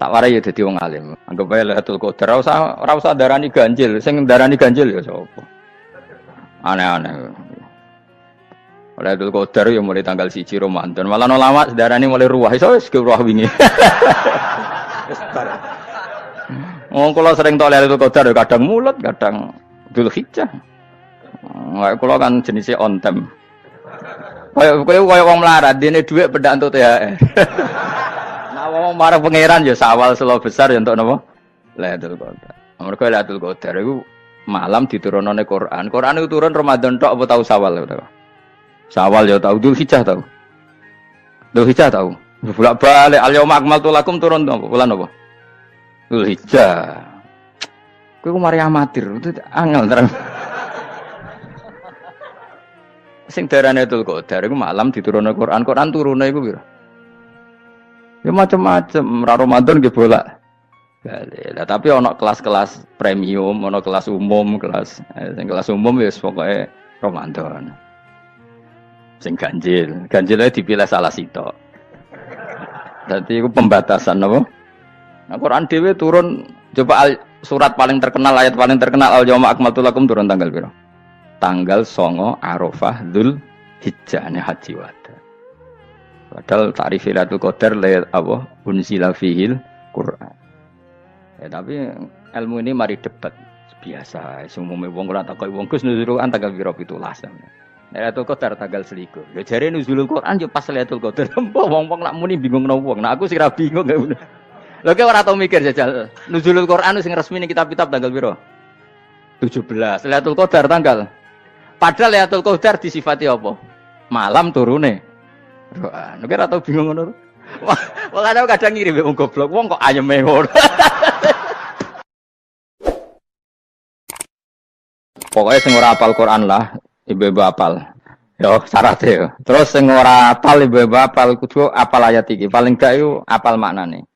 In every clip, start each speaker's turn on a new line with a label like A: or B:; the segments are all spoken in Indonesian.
A: Tak warai ya dadi wong alim. Anggap ae Lailatul Qadar ora usah darani ganjil, sing darani ganjil ya sapa. Aneh-aneh. Lailatul Qadar ya mulai tanggal 1 Ramadan. Malah ulama darani mulai ruwah iso wis ruwah wingi. Oh, kula sering tok Lailatul Qadar ya kadang mulut, kadang Dzulhijjah. Kula kan jenisnya on time. Kayak wong melarat, dene dhuwit pedak entuk THR. Wong marang pangeran ya Sawal selo besar ya untuk napa? Lailatul Qadar. Mergo Lailatul Qadar iku malam diturunane Quran. Quran itu turun Ramadan tok apa tau Sawal to? Sawal ya tau, Dzulhijjah tau. Dzulhijjah tau. Bolak-balik al-yauma akmaltu lakum turun to bulan apa? Dzulhijjah. Kowe mari amatir, itu angel terang. Sing darane Lailatul Qadar iku malam diturunane Quran. Quran turune iku piro? Ya macam-macam, Ramadan nggih bolak. Lah tapi ana kelas-kelas premium, ana kelas umum, sing kelas umum wis pokoke Ramadan. Sing ganjil, ganjile dipilih salah sitok. Dadi iku pembatasan napa? Nah, Quran dhewe turun coba surat paling terkenal, ayat paling terkenal al-yauma akmaltu lakum turun tanggal piro? Tanggal 9 Arafah Dzulhijjah haji wada. Padahal ta'rif Lailatul Qadar apa unzila fihil Quran. Ya, tapi ilmu ini mari debat biasa. Umume wong ora takoki wong Gus nuzul Quran tanggal piro 17. Lailatul Qadar tanggal 1. Ya jare nuzul Quran yo pas Lailatul Qadar. Wong-wong nak muni bingung nang wong. Nah aku sing ra bingung. Lha kok ora tau mikir jajal. Nuzul Quran sing resmi ning kitab-kitab tanggal piro? 17. Lailatul Qadar tanggal. Padahal Lailatul Qadar disifati apa? Malam turune. Doa, nek ora tau bingung ngono. Wong kadang ngirim wong goblok, wong kok ayeme ngono. Pokoknya sing ora hafal Quran lah, ibu-ibu hafal. Yo syaratnya yo. Terus sing ora hafal ibu-ibu hafal kudu hafal ayat iki. Paling gak yo hafal maknane.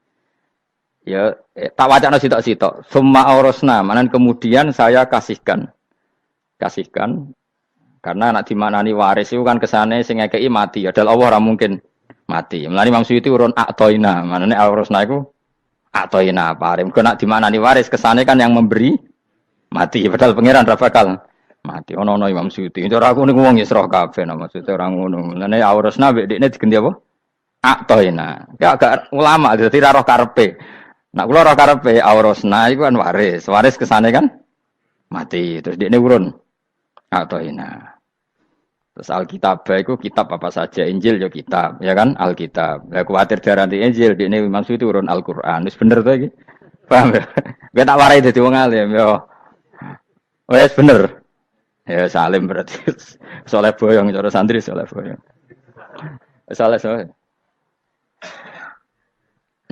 A: Ya tak wacana sitok-sitok. Summa aurasna, manan kemudian saya kasihkan. Karena anak dimaknani waris itu kan kesane sing ngekeki mati. Adalah Allah ora mungkin mati. Mulane Imam Suyuti urun atoina. Manane aurasna iku atoina paring. Kok nak dimaknani waris kesane kan yang memberi mati. Padahal pangeran ra bakal mati. Ono Imam Suyuti. Cara aku niku wong Isra kabeh nah maksudnya ora ngono. Mulane aurasna mek dekne diganti apa? Atoina. Ya agak ulama dadi ra roh karepe. Nak kula roh karepe aurasna iku kan waris. Waris kesane kan mati. Terus dekne urun atoina. Terus Alkitab itu kitab apa saja, Injil ya kitab, ya kan Alkitab. Lah kuwatir diarani Injil, dene maksud itu urun Al-Qur'an. Wis bener to iki. Paham ya? Gue tak warai dadi wong alim ya. Wis bener. Ya salim berarti. Soleh boyong cara santri soleh boyong. Soleh.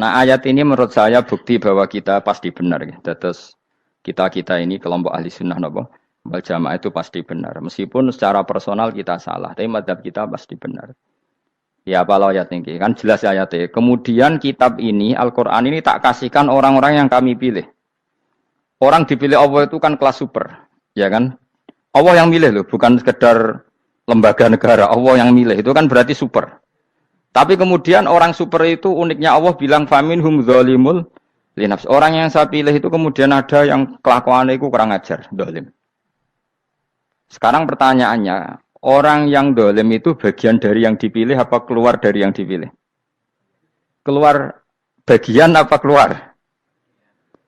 A: Nah, ayat ini menurut saya bukti bahwa kita pasti benar ya. Terus kita ini kelompok ahli sunnah napa? Wal jamaah itu pasti benar. Meskipun secara personal kita salah, tapi mazhab kita pasti benar. Ya apa ayat ini? Kan jelas ayatnya. Kemudian kitab ini, Al-Quran ini tak kasihkan orang-orang yang kami pilih. Orang dipilih Allah itu kan kelas super. Ya kan? Allah yang milih loh, bukan sekedar lembaga negara. Allah yang milih, itu kan berarti super. Tapi kemudian orang super itu uniknya Allah bilang, faminhum dzalimul linafs. Orang yang saya pilih itu kemudian ada yang kelakuannya itu kurang ajar, zalim. Sekarang pertanyaannya, orang yang dolim itu bagian dari yang dipilih apa keluar dari yang dipilih? Keluar bagian apa keluar?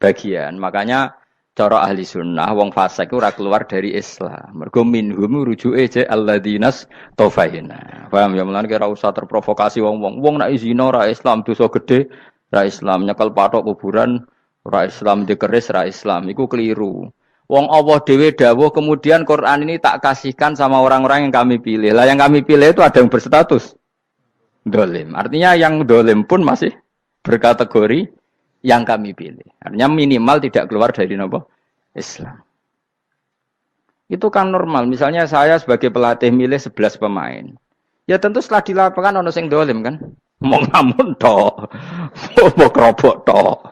A: Bagian. Makanya cara ahli sunnah, wong fasik itu keluar dari Islam. Mergo minhum rujuke je alladinas taufaina. Paham ya? Mulane kira usah terprovokasi wong-wong. Wong nek zina ra Islam, dosa gede ra Islam, nyekel patok kuburan ra Islam, dikeris ra Islam. Iku keliru. Wong Allah dhewe dawuh kemudian Quran ini tak kasihkan sama orang-orang yang kami pilih. Lah yang kami pilih itu ada yang berstatus dolim. Artinya yang dolim pun masih berkategori yang kami pilih. Artinya minimal tidak keluar dari apa? Islam. Itu kan normal. Misalnya saya sebagai pelatih milih 11 pemain. Ya tentu setelah di lapangan ono sing dolim kan. Mau ngamun tok. Mau kerobok tok.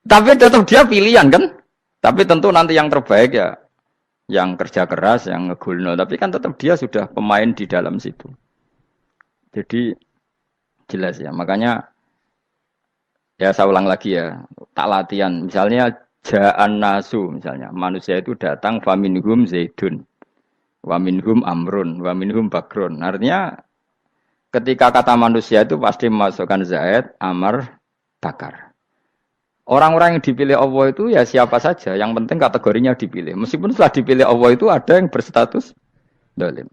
A: Tapi tetap dia pilihan kan. Tapi tentu nanti yang terbaik ya yang kerja keras, yang ngegulno. Tapi kan tetap dia sudah pemain di dalam situ. Jadi jelas ya. Makanya Ya saya ulang lagi ya, tak latihan. Misalnya ja'an nasu, misalnya manusia itu datang faminhum zaidun, waminhum amrun, waminhum bakrun. Artinya ketika kata manusia itu pasti memasukkan zaid, amr, bakar. Orang-orang yang dipilih Allah itu ya siapa saja, yang penting kategorinya dipilih. Meskipun setelah dipilih Allah itu ada yang berstatus dolim.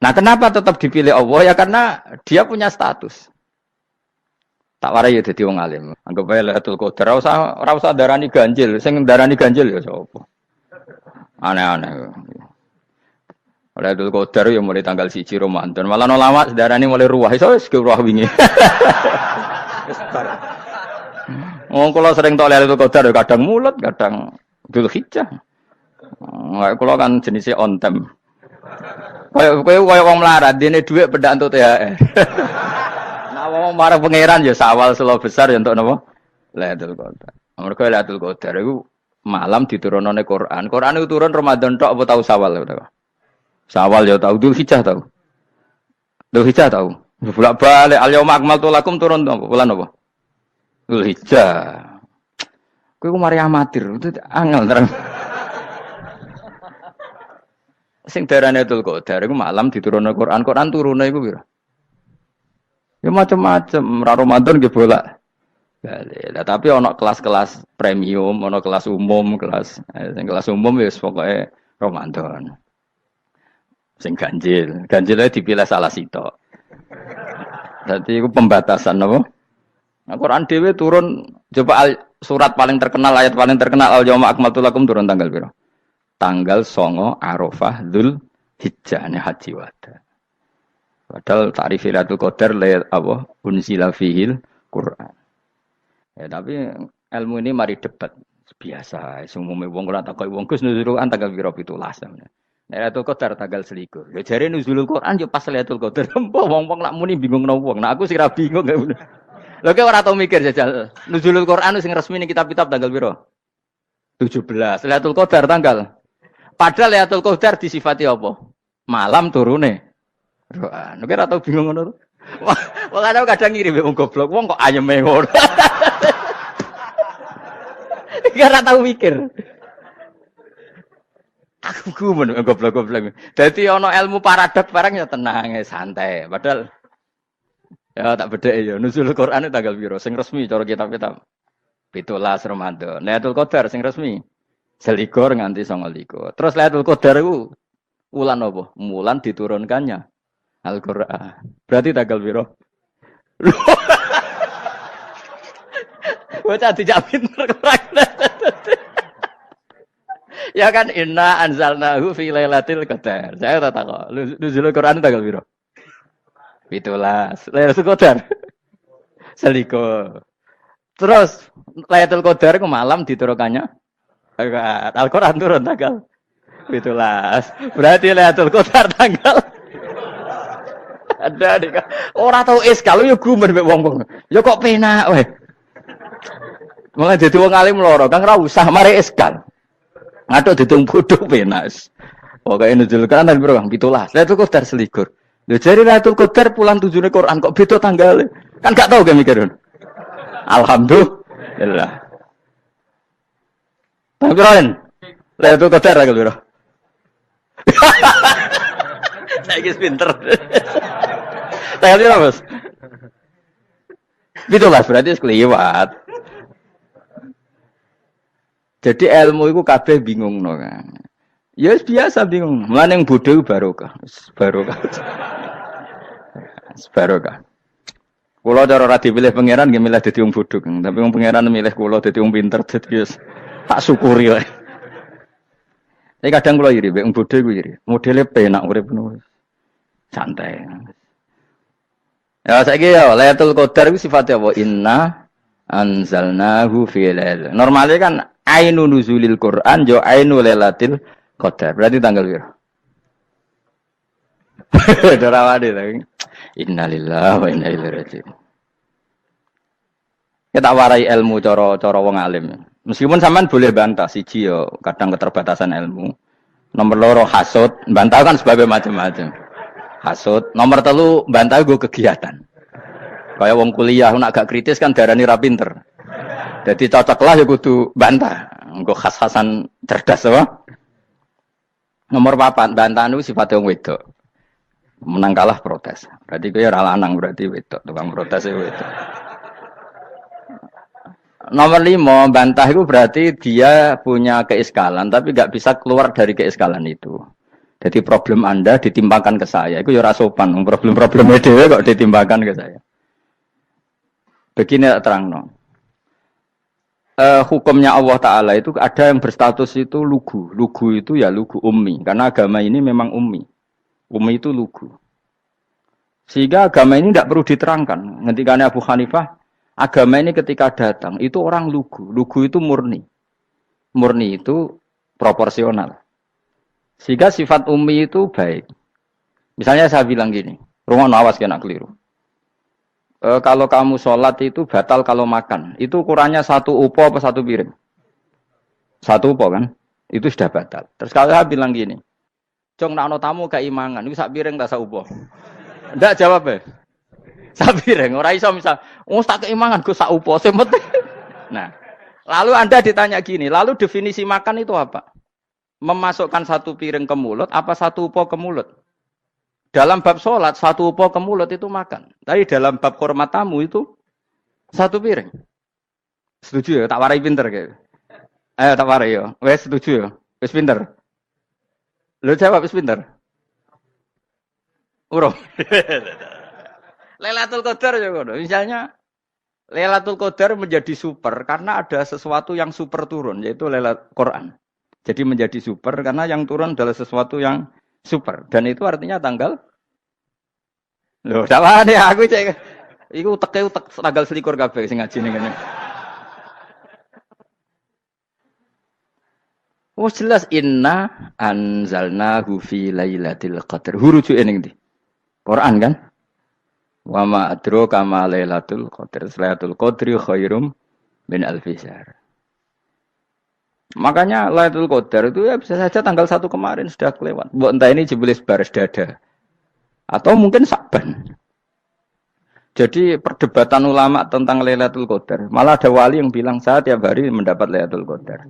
A: Nah kenapa tetap dipilih Allah? Ya karena dia punya status. Tak warai ya dadi wong alim. Anggap ae Lailatul Qadar ora usah darani ganjil, sing darani ganjil ya sapa. Aneh-aneh. Lailatul Qadar ya mulai tanggal 1 Ramadan. Malah ulama darani mulai ruwah, iso wis ruwah wingi. Wong kula sering tok Lailatul Qadar ya kadang mulut, kadang Dzulhijjah. Kula kan jenisnya on time. Kayak wong melarat, dene dhuwit pendak entuk THR. Nah, wong marang pangeran ya sawal selo besar ya entuk napa? Lailatul Qadar. Mergo Lailatul Qadar iku malam diturunane Quran. Quran itu turun Ramadan tok apa tau Sawal ya? Sawal ya tau, Dzulhijjah tau. Dzulhijjah tau. Bolak-balik al-yauma akmaltu lakum turun apa? Bulan apa? Dzulhijjah. Kowe ku mari amatir, itu angel terang. Sing darane Lailatul Qadar iku malam diturunne Quran. Quran turune iku pira? Ya macam-macam, ra Ramadan nggih bolak. Lah tapi ana kelas-kelas premium, ana kelas umum, sing kelas umum wis pokoke Ramadan. Sing ganjil, ganjile dipilih salah sitok. Dadi iku pembatasan napa? Nah, Quran dhewe turun coba surat paling terkenal, ayat paling terkenal al-yauma akmaltu lakum turun tanggal pira? Tanggal 9 Arafah Dzulhijjah haji wada. Padahal ta'rif Lailatul Qadar apa unzila fihil Quran. Ya tapi ilmu ini mari debat biasa. Sumume wong ora takok wong Gus nuzul Quran tanggal pira 17. Lailatul Qadar tanggal 21. Ya jare nuzulul Quran yo pas Lailatul Qadar. Wong-wong lak muni bingung nang wong. Nah aku sing ra bingung. Lha kok ora tau mikir jajal. Nuzulul Quran sing resmi ning kitab-kitab tanggal pira? 17. Lailatul Qadar tanggal. Padahal Lailatul Qadar disifati apa? Malam turune. Quran. Nek ora tau bingung ngono. Wong kadang ngirim wong goblok, wong kok ayeme ngono. Ora tau mikir. Aku gumun goblok-goblok. Dadi ana ilmu paradok barang ya tenang, santai. Padahal ya tak bedhek ya. Nuzul Quran tanggal piro? Sing resmi cara kitab-kitab. 17 Ramadan. Lailatul Qadar sing resmi 21 nganti 29. Terus Lailatul Qadar iku wulan apa? Wulan diturunkannya Al-Qur'an. Berarti tanggal piro? Bocah dijak pinter kurang. Ya kan inna anzalnahu fi lailatul qadar. Saya tak tahu. Nuzul Quran tanggal piro? 17. Lailatul Qadar. 21. Terus Lailatul Qadar ku malam diturunkannya Al-Qur'an turun tanggal 17. Berarti Lailatul Qadar tanggal ada dik. Ora tau kalau yo gumen mek wong-wong. Ya kok penak weh. Mulai dadi wong alim loro, Kang ora usah mari eskal. Ngatuk ditung bodho penak. Pokoke nuzul Quran tanggal piro, Kang? 17. Lailatul Qadar 21. Lho jare Lailatul Qadar bulan 7 Quran kok beda tanggal. Kan gak tau ge mikir. Alhamdulillah. Tanggalan. Lailatul Qadar tanggal piro? Saiki pinter. Tanggal piro, Bos? 17 berarti sekliwat. Jadi ilmu itu kabeh bingung no kan. Ya biasa bingung. Mulane yang bodoh barokah. Barokah. Barokah. Kula cara ora dipilih pangeran nggih milih dadi wong bodoh, tapi wong pangeran milih kula dadi wong pinter dadi tak syukuri wae. Tapi kadang kula iri, wong bodoh iku iri. Modele penak urip ngono. Santai. Ya saiki ya Lailatul Qadar iku sifatnya apa? Inna anzalnahu fi lailatul. Normalnya kan ainu nuzulil Quran jo ainu lailatul qadar. Berarti tanggal piro? Dorawade lagi. Innalillahi wa inna ilaihi raji'un. Kita warai ilmu cara wong alim. Meskipun sampean boleh bantah siji yo kadang keterbatasan ilmu. Nomor loro hasud, bantah kan sebagai macam-macam. Hasud, nomor telu bantah gue kegiatan. Kayak wong kuliah nak gak kritis kan darani ra pinter. Jadi cocoklah ya kudu bantah. Engko khas-khasan cerdas apa? Nomor 4, bantah niku sifate wong wedok. Menang kalah protes. Berarti kowe ora lanang berarti wedok, tukang protes wedok. Nomor 5, bantah itu berarti dia punya keiskalan tapi gak bisa keluar dari keiskalan itu. Jadi problem Anda ditimbangkan ke saya, itu ya ora sopan. Problem-problemnya dhewe kok ditimbangkan ke saya. Begini terang hukumnya Allah Ta'ala itu ada yang berstatus itu lugu. Lugu itu ya lugu ummi. Karena agama ini memang ummi. Ummi itu lugu. Sehingga agama ini tidak perlu diterangkan. Ngendikannya Abu Hanifah, agama ini ketika datang, itu orang lugu. Lugu itu murni. Murni itu proporsional. Sehingga sifat ummi itu baik. Misalnya saya bilang gini, rungono awas kena keliru. Kalau kamu sholat itu batal kalau makan. Itu ukurannya 1 upo apa 1 piring? 1 upo kan? Itu sudah batal. Terus kalau saya bilang gini, Jong nak ono tamu keimangan, itu 1 piring tak 1 upo. Ndak jawab ya? 1 piring. Ora iso misal, tak keimangan gue 1 upo. Nah, lalu Anda ditanya gini, lalu definisi makan itu apa? Memasukkan 1 piring ke mulut, apa 1 upo ke mulut? Dalam bab sholat, 1 upo ke mulut itu makan. Tapi dalam bab hormat tamu itu 1 piring. Setuju ya? Tak warai pinter kayak. Ayo tak warai ya. Wes setuju ya? Wes pinter. Lu jawab wes pinter. Urung. Lailatul Qadar ya ngono. Misalnya Lailatul Qadar menjadi super karena ada sesuatu yang super turun, yaitu Lailatul Quran. Jadi menjadi super karena yang turun adalah sesuatu yang super, dan itu artinya tanggal. Loh, sawane aku cek. Iku utek tanggal 21 kabeh sing ngaji ning ngene. Oh jelas inna anzalnahu fi lailatul qadar. Huruju ning ndi? Quran kan? Wa ma adraka ma lailatul qadar. Lailatul qadri khairum min alfi syahr. Makanya Lailatul Qadar itu ya bisa saja tanggal 1 kemarin sudah kelewat. Mbok entah ini jebelis baris dada. Atau mungkin Sa'ban. Jadi perdebatan ulama tentang Lailatul Qadar. Malah ada wali yang bilang saya tiap hari mendapat Lailatul Qadar.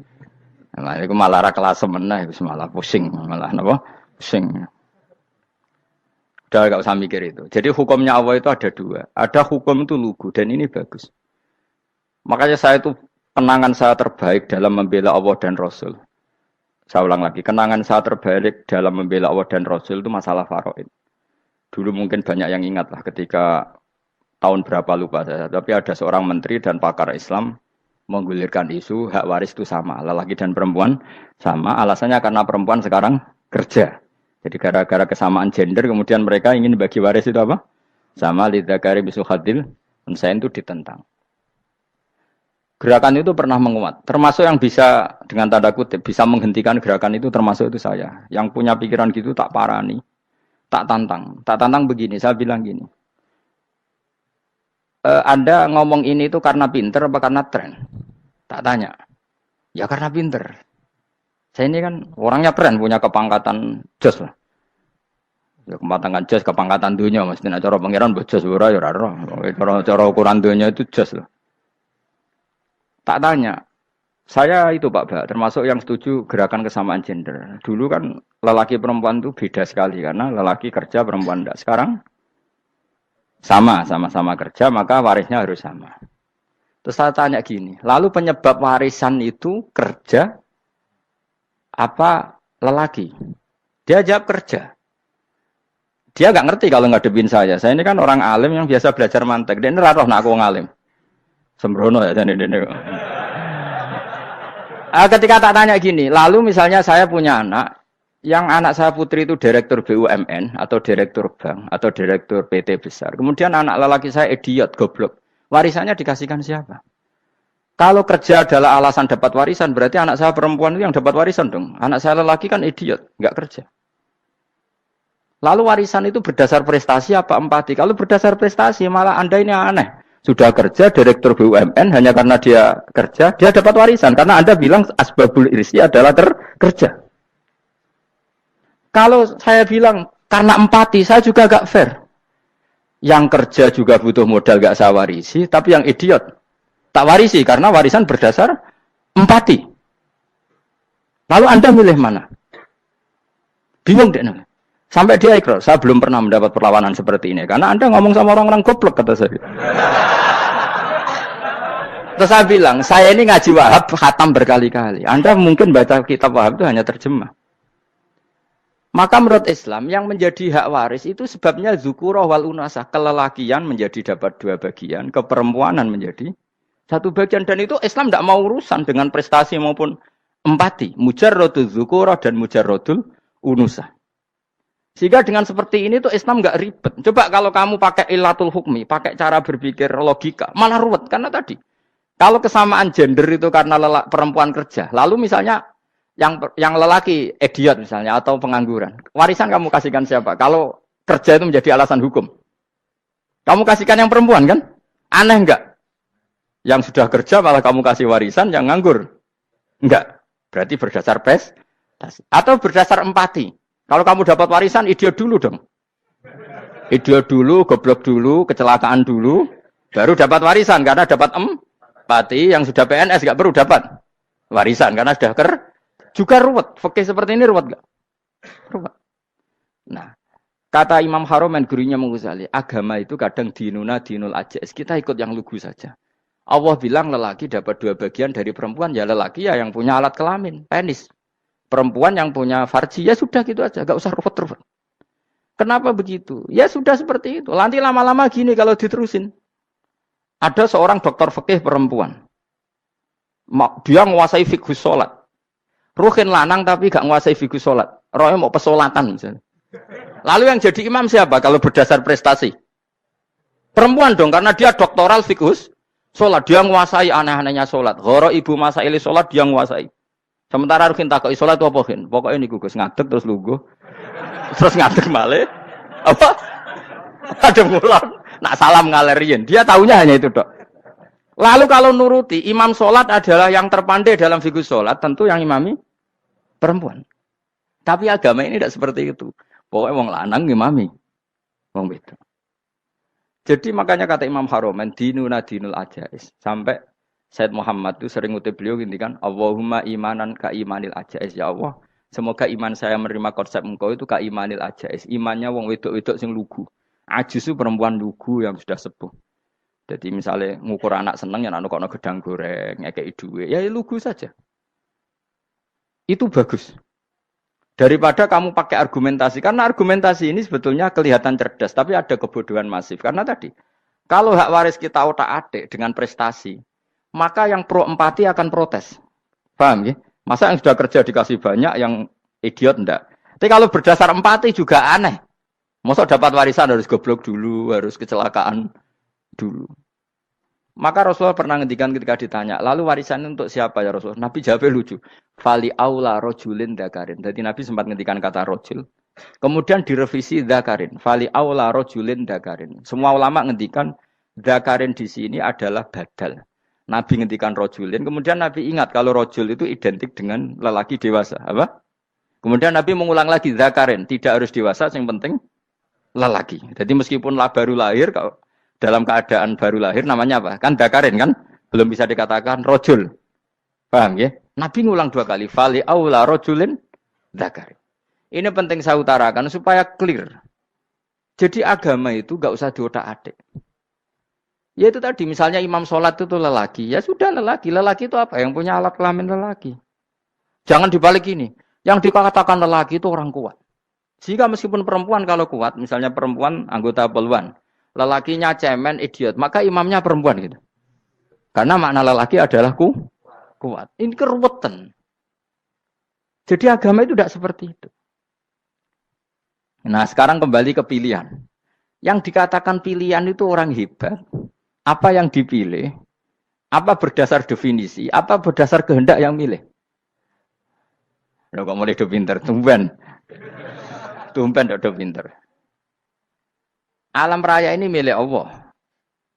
A: Nah, itu malah ra kelas meneh, itu malah pusing, malah napa? Pusing. Udah enggak usah mikir itu. Jadi hukumnya Allah itu ada 2. Ada hukum itu lugu dan ini bagus. Makanya saya itu kenangan saya terbaik dalam membela Allah dan Rasul. Saya ulang lagi, kenangan saya terbaik dalam membela Allah dan Rasul itu masalah faraid. Dulu mungkin banyak yang ingat lah ketika tahun berapa lupa saya. Tapi ada seorang menteri dan pakar Islam menggulirkan isu hak waris itu sama. Lelaki dan perempuan sama. Alasannya karena perempuan sekarang kerja. Jadi gara-gara kesamaan gender kemudian mereka ingin bagi waris itu apa? Sama lidzakari bisul hadil. Unsain itu ditentang. Gerakan itu pernah menguat, termasuk yang bisa dengan tanda kutip bisa menghentikan gerakan itu termasuk itu saya. Yang punya pikiran gitu tak parani, tak tantang begini. Saya bilang gini, Anda ngomong ini itu karena pinter apa karena tren? Tak tanya, ya karena pinter. Saya ini kan orangnya keren, punya kepangkatan jos lah. Ya kepangkatan jos, kepangkatan dunia, mestinya cara pangeran bojos ora ya ora. Cara ukuran dunia itu jos lah. Tak tanya, saya itu Pak Ba, termasuk yang setuju gerakan kesamaan gender. Dulu kan lelaki perempuan itu beda sekali karena lelaki kerja perempuan tidak. Sekarang sama-sama kerja maka warisnya harus sama. Terus saya tanya gini, lalu penyebab warisan itu kerja apa lelaki? Dia jawab kerja. Dia nggak ngerti kalau ngadepin saya. Saya ini kan orang alim yang biasa belajar mantek. Dia ini ratoh nak aku ngalim. Sembrono ya jadi ini. Ketika tak tanya gini, lalu misalnya saya punya anak, yang anak saya putri itu direktur BUMN atau direktur bank atau direktur PT besar. Kemudian anak lelaki saya idiot, goblok. Warisannya dikasihkan siapa? Kalau kerja adalah alasan dapat warisan, berarti anak saya perempuan itu yang dapat warisan dong. Anak saya lelaki kan idiot, nggak kerja. Lalu warisan itu berdasar prestasi apa empati? Kalau berdasar prestasi malah Anda ini aneh. Sudah kerja direktur BUMN hanya karena dia kerja, dia dapat warisan. Karena Anda bilang asbabul irsi adalah kerja. Kalau saya bilang karena empati, saya juga agak fair. Yang kerja juga butuh modal gak saya warisi, tapi yang idiot tak warisi karena warisan berdasar empati. Lalu Anda milih mana? Bingung deh. Sampai dia ikrar, saya belum pernah mendapat perlawanan seperti ini. Karena Anda ngomong sama orang-orang goblok, kata saya. Terus saya bilang, saya ini ngaji Wahab, khatam berkali-kali. Anda mungkin baca kitab Wahab itu hanya terjemah. Maka menurut Islam, yang menjadi hak waris itu sebabnya zukurah wal unasah. Kelelakian menjadi dapat 2 bagian, keperempuanan menjadi 1 bagian. Dan itu Islam tidak mau urusan dengan prestasi maupun empati. Mujarrodul zukurah dan mujarrodul unusah. Sehingga dengan seperti ini tuh Islam nggak ribet. Coba kalau kamu pakai ilatul hukmi, pakai cara berpikir logika, malah ruwet. Karena tadi, kalau kesamaan gender itu karena perempuan kerja, lalu misalnya yang lelaki idiot misalnya atau pengangguran, warisan kamu kasihkan siapa? Kalau kerja itu menjadi alasan hukum, kamu kasihkan yang perempuan kan? Aneh enggak? Yang sudah kerja malah kamu kasih warisan yang nganggur? Enggak. Berarti berdasar prestasi atau berdasar empati. Kalau kamu dapat warisan, idiot dulu dong. Idiot dulu, goblok dulu, kecelakaan dulu, baru dapat warisan karena dapat empati. Yang sudah PNS enggak perlu dapat warisan karena sudah juga ruwet. Fikih seperti ini ruwet enggak? Ruwet. Nah, kata Imam Haromen gurunya Ghazali, agama itu kadang dinuna dinul ajais. Kita ikut yang lugu saja. Allah bilang lelaki dapat 2 bagian dari perempuan, ya lelaki ya yang punya alat kelamin, penis. Perempuan yang punya farji, ya sudah gitu aja, gak usah ruwet-ruwet. Kenapa begitu? Ya sudah seperti itu. Nanti lama-lama gini kalau diterusin. Ada seorang dokter fikih perempuan. Dia menguasai fikih sholat. Ruhin lanang tapi gak menguasai fikih sholat. Rohnya mau pesolatan misalnya. Lalu yang jadi imam siapa kalau berdasar prestasi? Perempuan dong, karena dia doktoral fikih sholat. Dia menguasai aneh-anehnya sholat. Goro ibu masaili sholat dia menguasai. Sementara Ruhin takoi sholat itu apa Ruhin? Pokoknya ini Gus ngadeg terus lugu. Terus ngadeg malih. Apa? Ada ngulang. Nak salam ngalerin. Dia tahunya hanya itu dok. Lalu kalau nuruti, imam sholat adalah yang terpandai dalam fikih sholat. Tentu yang imami perempuan. Tapi agama ini tidak seperti itu. Pokoknya wong lanang imami. Wong beda. Jadi makanya kata Imam Haromen, dinuna dinul ajais. Sampai Said Muhammad itu sering ngutip beliau gini kan, Allahumma imanan ka imanil ajais, ya Allah. Semoga iman saya menerima konsep engkau itu ka imanil ajais. Imannya wong wedok-wedok sing lugu. Ajis itu perempuan lugu yang sudah sepuh. Jadi misalnya ngukur anak seneng ya anak kono gedang goreng, ngekei duwe, ya lugu saja. Itu bagus. Daripada kamu pakai argumentasi, karena argumentasi ini sebetulnya kelihatan cerdas, tapi ada kebodohan masif. Karena tadi, kalau hak waris kita otak-atik dengan prestasi, maka yang pro empati akan protes. Paham ya? Masa yang sudah kerja dikasih banyak, yang idiot enggak. Tapi kalau berdasar empati juga aneh. Masa dapat warisan harus goblok dulu, harus kecelakaan dulu. Maka Rasulullah pernah ngendikan ketika ditanya, lalu warisan untuk siapa ya Rasulullah? Nabi jawabnya lucu. Fali aula rojulin dakarin. Jadi Nabi sempat ngendikan kata rojul. Kemudian direvisi dakarin. Fali aula rojulin dakarin. Semua ulama ngendikan dakarin di sini adalah badal. Nabi ngendikan rojulin, kemudian Nabi ingat kalau rojul itu identik dengan lelaki dewasa. Apa? Kemudian Nabi mengulang lagi, zakarin, tidak harus dewasa, yang penting lelaki. Jadi meskipun baru lahir, kalau dalam keadaan baru lahir, namanya apa? Kan zakarin kan? Belum bisa dikatakan rojul. Paham ya? Nabi ngulang 2 kali, fali aula rojulin zakarin. Ini penting saya utarakan supaya clear. Jadi agama itu gak usah diotak-atik. Ya itu tadi, misalnya imam sholat itu lelaki. Ya sudah lelaki. Lelaki itu apa? Yang punya alat kelamin lelaki. Jangan dibalik ini. Yang dikatakan lelaki itu orang kuat. Sehingga meskipun perempuan kalau kuat, misalnya perempuan anggota poluan, lelakinya cemen, idiot, maka imamnya perempuan gitu. Karena makna lelaki adalah kuat. Ini keruwetan. Jadi agama itu tidak seperti itu. Nah sekarang kembali ke pilihan. Yang dikatakan pilihan itu orang hebat. Apa yang dipilih, apa berdasar definisi, apa berdasar kehendak yang milih. Loh kok mulai do pinter, tumben do pinter. Alam raya ini milik Allah.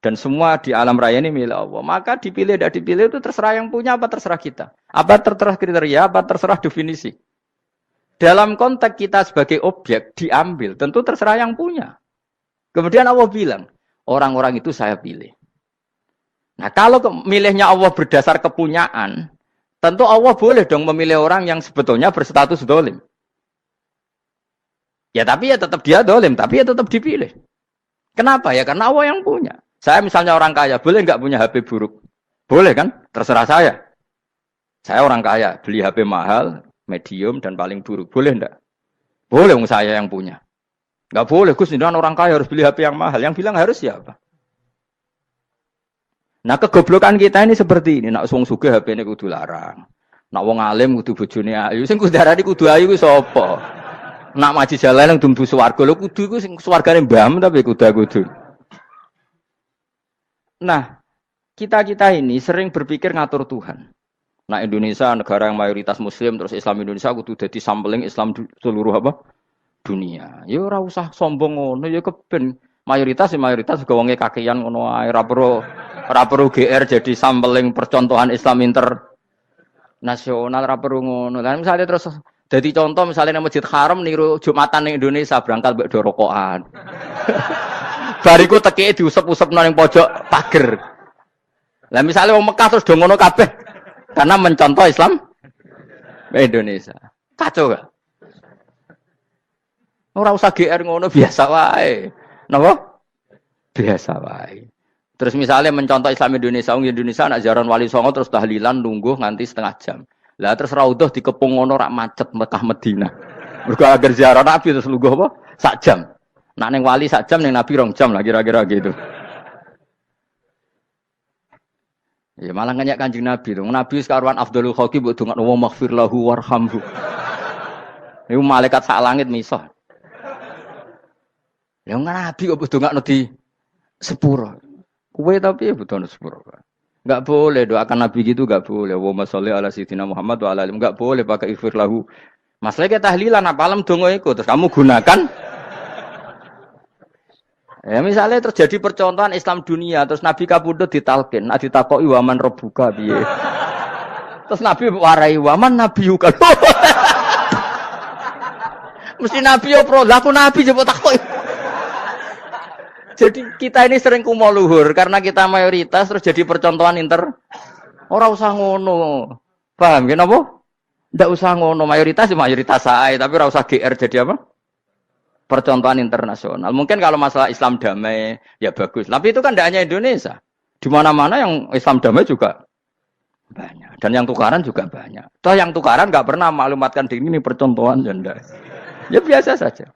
A: Dan semua di alam raya ini milik Allah. Maka dipilih tidak dipilih itu terserah yang punya, apa terserah kita. Apa terserah kriteria, apa terserah definisi. Dalam konteks kita sebagai objek diambil, tentu terserah yang punya. Kemudian Allah bilang, orang-orang itu saya pilih. Nah, kalau milihnya Allah berdasar kepunyaan, tentu Allah boleh dong memilih orang yang sebetulnya berstatus dolim. Ya tapi ya tetap dia dolim, tapi ya tetap dipilih. Kenapa ya? Karena Allah yang punya. Saya misalnya orang kaya, boleh nggak punya HP buruk? Boleh kan? Terserah saya. Saya orang kaya, beli HP mahal, medium, dan paling buruk. Boleh enggak? Boleh, saya yang punya. Enggak boleh, Gus, ini orang kaya harus beli HP yang mahal. Yang bilang harus siapa? Nah, kegoblokan kita ini seperti ini. Nak wong sugih HP ini kudu larang. Nak wong alim kudu bojone ayu. Sing kudu darani kudu ayu ku sapa? Nak maji jalan yang dumbu swarga. Lho kudu ku sing swargane mbahmu tapi kudu. Nah, kita ini sering berpikir ngatur Tuhan. Nah, Indonesia negara yang mayoritas muslim terus Islam Indonesia kudu dadi sampling Islam seluruh apa? Dunia. Ya ora usah sombong ngono ya keben mayoritas juga wonge kakean ngono ae ora perlu GR jadi sampling percontohan Islam internasional ora perlu ngono. Lah misalnya terus jadi contoh misalnya nang Masjid Haram niru Jumatan ning Indonesia berangkat mbek do rokokan. Bariku tekike diusep-usepno ning pojok pager. Lah misalnya wong Mekah terus do ngono kabeh karena mencontoh Islam Indonesia. Kacau gak? Ora usah GR ngono biasa wae. Napa? Biasa wae. Terus misalnya mencontoh Islam Indonesia, Indonesia nak ziarah Wali Songo terus tahlilan nunggu nganti setengah jam. Lah terus raudhah dikepung ngono rak macet Mekah Madinah. Mergo agar ziarah Nabi terus lungguh apa? Sak jam. Nak ning wali sak jam ning Nabi 2 jam lah kira-kira gitu. Ya malah ngenyak Kanjeng Nabi dong. Nabi sekaruan afdhalul khalqi mbok dongakno wa maghfir lahu warhamhu. Iku malaikat sak langit misah. Ya Nabi kok dongakno di sepuro. Kowe tapi ya butuh sepuro. Enggak boleh doakan Nabi gitu enggak boleh. Wa sholli ala sayyidina Muhammad wa ala alihi enggak boleh pakai ighfir lahu. Masalahnya tahlilan apalam donga iku terus kamu gunakan. Ya misalnya terjadi percontohan Islam dunia terus Nabi kapundhut ditalkin, nek ditakoki waman rabbuka piye. Terus Nabi warai waman nabiyuka. Mesti Nabi yo pro, lah aku Nabi coba takoki. Jadi kita ini sering kumo luhur karena kita mayoritas terus jadi percontohan Ora usah ngono. Paham ya napa? Ndak usah ngono, mayoritas sae, tapi ora usah GR jadi apa? Percontohan internasional. Mungkin kalau masalah Islam damai ya bagus. Tapi itu kan tidak hanya Indonesia. Di mana-mana yang Islam damai juga banyak. Dan yang tukaran juga banyak. Toh yang tukaran nggak pernah maklumatkan diri ini percontohan janda. Ya biasa saja.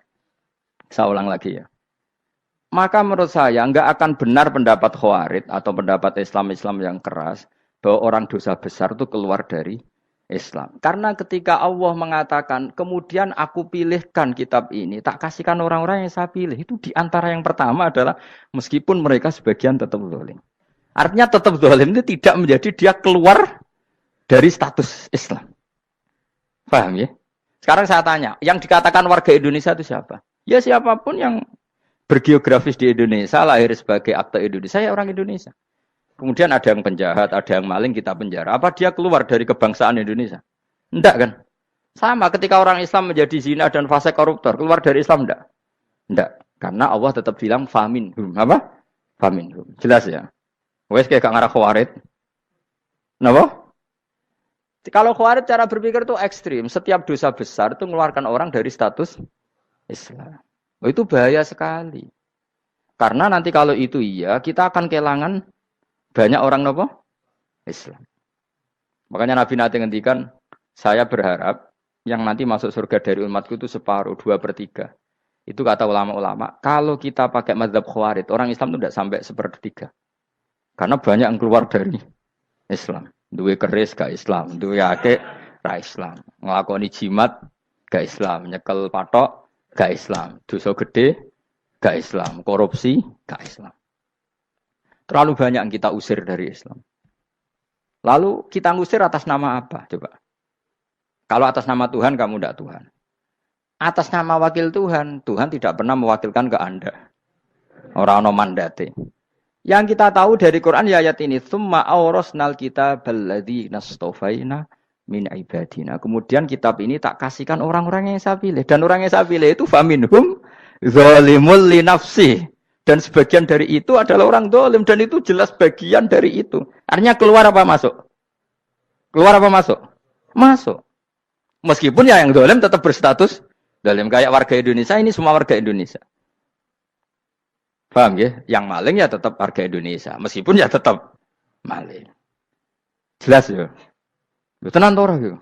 A: Saya ulang lagi ya. Maka menurut saya nggak akan benar pendapat Khawarij atau pendapat Islam yang keras bahwa orang dosa besar itu keluar dari Islam. Karena ketika Allah mengatakan, kemudian aku pilihkan kitab ini, tak kasihkan orang-orang yang saya pilih. Itu diantara yang pertama adalah meskipun mereka sebagian tetap zalim. Artinya tetap zalim itu tidak menjadi dia keluar dari status Islam. Paham ya? Sekarang saya tanya, yang dikatakan warga Indonesia itu siapa? Ya siapapun yang bergeografis di Indonesia, lahir sebagai akte Indonesia, saya orang Indonesia. Kemudian ada yang penjahat, ada yang maling, kita penjara. Apa dia keluar dari kebangsaan Indonesia? Enggak kan? Sama ketika orang Islam menjadi zina dan fase koruptor, keluar dari Islam enggak? Enggak. Karena Allah tetap bilang faminhum. Apa? Faminhum. Jelas ya? Wes kayak gak ngarah Khawarij. Kenapa? Kalau Khawarij cara berpikir itu ekstrim. Setiap dosa besar itu mengeluarkan orang dari status Islam. Oh, itu bahaya sekali. Karena nanti kalau itu iya, kita akan kehilangan banyak orang nopo Islam. Makanya Nabi nanti ngendikan, saya berharap yang nanti masuk surga dari umatku itu separuh, 2/3. Itu kata ulama-ulama. Kalau kita pakai mazhab Khawarij, orang Islam itu tidak sampai 1/3. Karena banyak yang keluar dari Islam. Duwe keris gak Islam, duwe akeh ra Islam. Nglakoni jimat gak Islam, nyekel patok gak Islam, dosa gede gak Islam, korupsi gak Islam. Terlalu banyak yang kita usir dari Islam. Lalu kita ngusir atas nama apa? Coba. Kalau atas nama Tuhan, kamu tidak Tuhan. Atas nama wakil Tuhan, Tuhan tidak pernah mewakilkan ke Anda. Orang-orang mandate. Yang kita tahu dari Quran ya ayat ini, tsumma awrasnal kitabal ladzi nastofaina min ibadina. Kemudian kitab ini tak kasihkan orang-orang yang saya pilih. Dan orang yang saya pilih itu faminhum zalimun li nafsi Dan sebagian dari itu adalah orang dolim. Dan itu jelas bagian dari itu. Artinya keluar apa masuk? Keluar apa masuk? Masuk. Meskipun ya yang dolim tetap berstatus dolim. Kayak warga Indonesia, ini semua warga Indonesia. Paham ya? Yang maling ya tetap warga Indonesia. Meskipun ya tetap maling. Jelas ya? Tenan orang ya?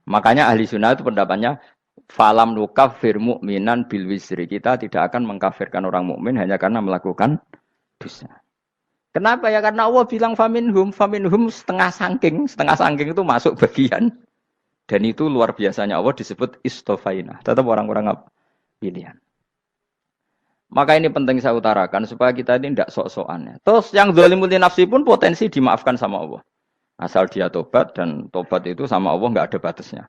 A: Makanya ahli sunnah itu pendapatnya falam nukafir mu'minan bil wisri. Kita tidak akan mengkafirkan orang mukmin hanya karena melakukan dosa. Kenapa ya? Karena Allah bilang faminhum setengah sangking itu masuk bagian. Dan itu luar biasanya Allah disebut istofaina. Tetap orang-orang pilihan. Maka ini penting saya utarakan supaya kita ini tidak sok-sokan. Terus yang zalimul nafsi pun potensi dimaafkan sama Allah. Asal dia tobat, dan tobat itu sama Allah nggak ada batasnya.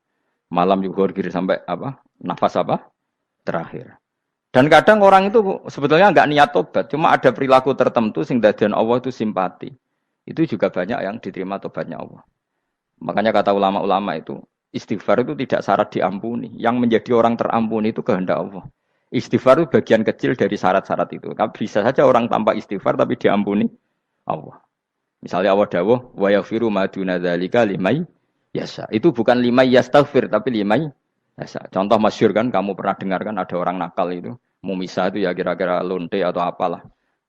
A: Malam yuhur kiri sampai apa? Nafas apa? Terakhir. Dan kadang orang itu sebetulnya nggak niat tobat, cuma ada perilaku tertentu sehingga dadian Allah itu simpati. Itu juga banyak yang diterima tobatnya Allah. Makanya kata ulama-ulama itu, istighfar itu tidak syarat diampuni. Yang menjadi orang terampuni itu kehendak Allah. Istighfar itu bagian kecil dari syarat-syarat itu. Tapi bisa saja orang tanpa istighfar tapi diampuni Allah. Misalnya Allah dawuh wa yaghfiru ma duna dzalika limay yasha. Itu bukan limay yastaghfir tapi limay yasha. Contoh masyhur kan kamu pernah dengar kan ada orang nakal itu, mau misah itu ya kira-kira lonte atau apalah.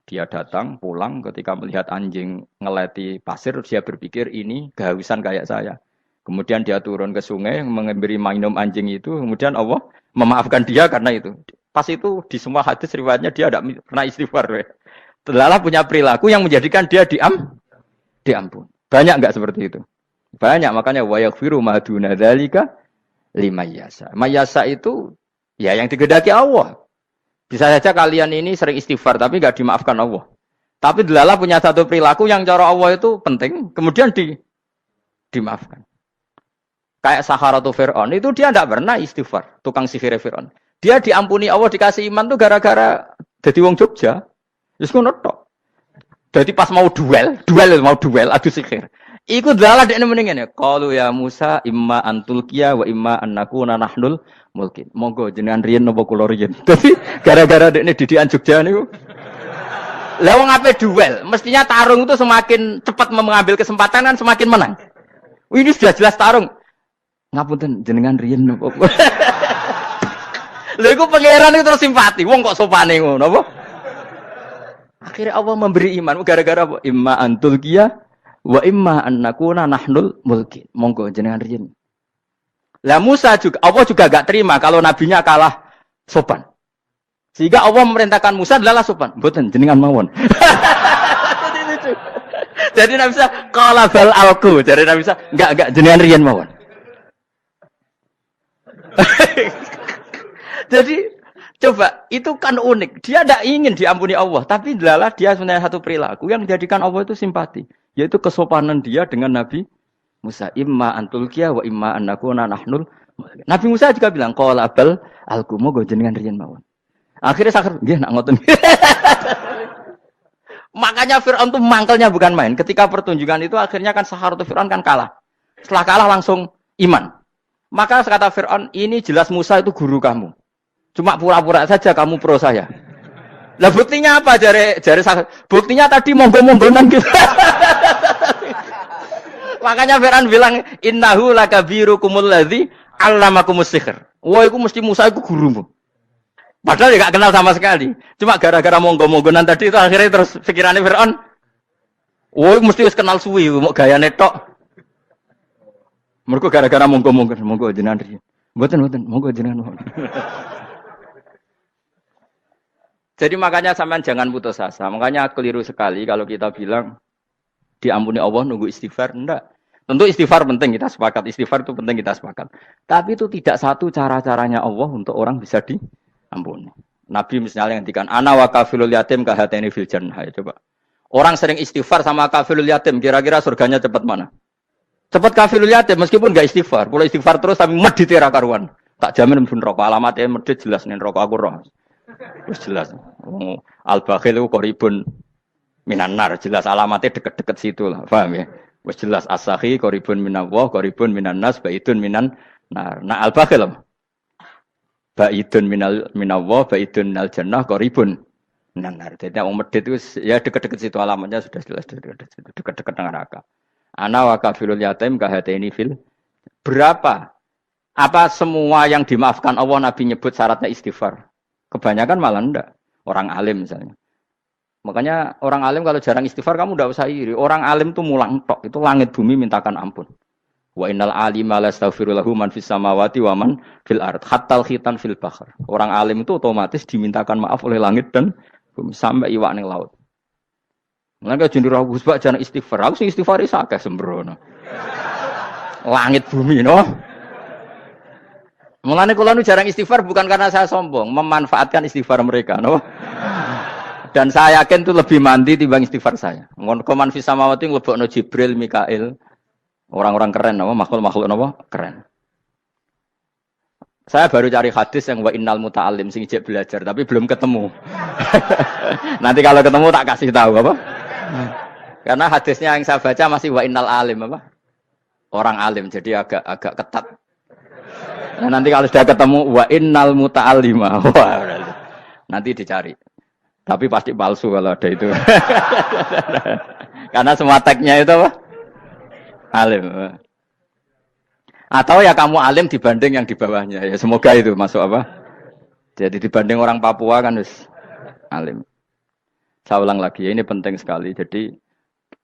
A: Dia datang pulang ketika melihat anjing ngeleti pasir dia berpikir ini kehausan kayak saya. Kemudian dia turun ke sungai memberi minum anjing itu, kemudian Allah memaafkan dia karena itu. Pas itu di semua hadis riwayatnya dia tidak pernah istighfar. Telah punya perilaku yang menjadikan dia diampun. Banyak enggak seperti itu? Banyak, makanya wa yaghfiru ma duna dzalika limayasa. Mayasa itu ya yang digedaki Allah. Bisa saja kalian ini sering istighfar tapi enggak dimaafkan Allah. Tapi delala punya satu perilaku yang cara Allah itu penting, kemudian dimaafkan. Kayak Saharatu Fir'aun itu dia enggak pernah istighfar, tukang sihir Fir'aun. Dia diampuni Allah dikasih iman tuh gara-gara jadi wong Jogja. Wis ngono tok. Jadi pas mau duel adu sihir. Iku dalah dekne mendingan ya. Qalu ya Musa imma antulqiya wa imma annakuna nahnul mulkin. Monggo jenengan riyen napa kula riyen. Dadi gara-gara dekne didikan Jogja niku. Lah wong ape duel, mestinya tarung itu semakin cepat mengambil kesempatan kan semakin menang. Ini sudah jelas tarung. Ngapunten jenengan riyen napa. Lha iku pangeran itu terus simpati. Wong kok sopane ngono apa? Akhirnya Allah memberi iman gara-gara apa? Imma antul qiyah wa imma annakuna nahnul mulkin. Monggo jenengan riyen. Lah Musa juga Allah juga enggak terima kalau nabinya kalah sopan. Sehingga Allah memerintahkan Musa adalah sopan. Mboten jenengan mawon. Jadi Nabi Musa qala bal alqu. Jadi Nabi Musa enggak jenengan riyen mawon. Jadi coba, itu kan unik. Dia tidak ingin diampuni Allah. Tapi adalah dia sebenarnya satu perilaku yang menjadikan Allah itu simpati. Yaitu kesopanan dia dengan Nabi Musa. Imma antulqiya wa imma annakuna nahnul. Nabi Musa juga bilang, qala bal alqu moga jenengan riyen mawon. Akhirnya sakar, nggih nak ngoten. Makanya Fir'aun itu mangkelnya bukan main. Ketika pertunjukan itu akhirnya kan Saharatu Fir'aun kan kalah. Setelah kalah langsung iman. Maka kata Fir'aun, ini jelas Musa itu guru kamu. Cuma pura-pura saja kamu pro saya. Lah buktinya apa? Jare buktinya tadi monggo-monggonan gitu. Makanya Fir'aun bilang innahu lakabirukumul ladzi 'allamakumus sihr. Wah, iku mesti Musa iku gurumu. Padahal dia enggak kenal sama sekali. Cuma gara-gara monggo-monggonan tadi itu akhirnya terus pikirannya Fir'aun. Wah, mesti wis kenal suwi mau gayane tok. Mergo gara-gara monggo-monggon, monggo jenengan riyen. Mboten, monggo jenengan. Jadi makanya sampean jangan putus asa. Makanya keliru sekali kalau kita bilang diampuni Allah nunggu istighfar. Enggak. Tentu istighfar penting, kita sepakat. Istighfar itu penting, kita sepakat. Tapi itu tidak satu cara-caranya Allah untuk orang bisa diampuni. Nabi misalnya ngendikan ana wa kafilul yatim kahateni fil jannah. Coba. Orang sering istighfar sama kafilul yatim, kira-kira surganya cepat mana? Cepat kafilul yatim meskipun enggak istighfar. Kalau istighfar terus tapi medit ra karuan. Tak jamin pun rokok alamatnya medit jelas nih rokok aku roh. Terus jelas. Al-bakhil itu koribun minan nar. Jelas alamatnya deket-deket situ lah. Paham ya? Wes jelas as-sakhi koribun minallah, koribun minan nas, baidun minan nar. Nah al-bakhil apa? Baidun minallah, baidun minal jannah, koribun Benar. Jadi wong medit itu ya deket-deket situ alamatnya sudah jelas deket-deket neraka. Ana wa kafilul yatim kahateni fil berapa? Apa semua yang dimaafkan Allah Nabi nyebut syaratnya istighfar? Kebanyakan malah enggak. Orang alim misalnya. Makanya orang alim kalau jarang istighfar kamu enggak usah iri. Orang alim tuh mulang tok, itu langit bumi mintakan ampun. Wa innal alima lastaghfiru lahu man fis samawati wa man fil ard hatta khitan fil bahr. Orang alim itu otomatis dimintakan maaf oleh langit dan bumi sampai iwak ning laut. Mulane jenenge Gus Bak jarang istighfar. Aku sing istighfar iso akeh sembrono. Langit bumi no. Mulane kula nu jarang istighfar bukan karena saya sombong, memanfaatkan istighfar mereka no. Dan saya yakin itu lebih mandi timbang istighfar saya. Ngon koman fis samawati nglebokno Jibril, Mikail. Orang-orang keren, apa makhluk-makhluk apa keren. Saya baru cari hadis yang wa innal muta'allim sing ijek belajar, tapi belum ketemu. Nanti kalau ketemu tak kasih tahu apa. Karena hadisnya yang saya baca masih wa innal alim apa. Orang alim, jadi agak ketat. Nah, nanti kalau sudah ketemu wa innal muta'allima, nanti dicari. Tapi pasti palsu kalau ada itu. Karena semua tagnya itu apa? Alim. Atau ya kamu alim dibanding yang di bawahnya. Ya semoga itu masuk apa? Jadi dibanding orang Papua kan harus alim. Saya ulang lagi, ini penting sekali. Jadi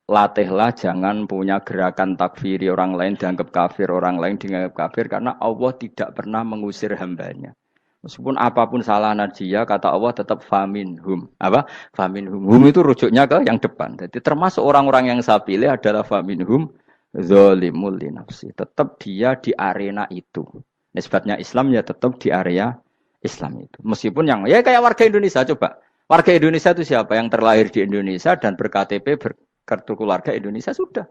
A: latihlah jangan punya gerakan takfiri orang lain dianggap kafir, orang lain dianggap kafir. Karena Allah tidak pernah mengusir hambanya. Meskipun apapun salah najiyah, kata Allah tetap faminhum. Apa? Faminhum. Hum itu rujuknya ke yang depan. Jadi termasuk orang-orang yang saya pilih adalah faminhum. Zalimul li nafsi. Tetap dia di arena itu. Nisbatnya Islam ya tetap di area Islam itu. Meskipun yang ya kayak warga Indonesia coba. Warga Indonesia itu siapa? Yang terlahir di Indonesia dan berKTP berkartu keluarga Indonesia sudah.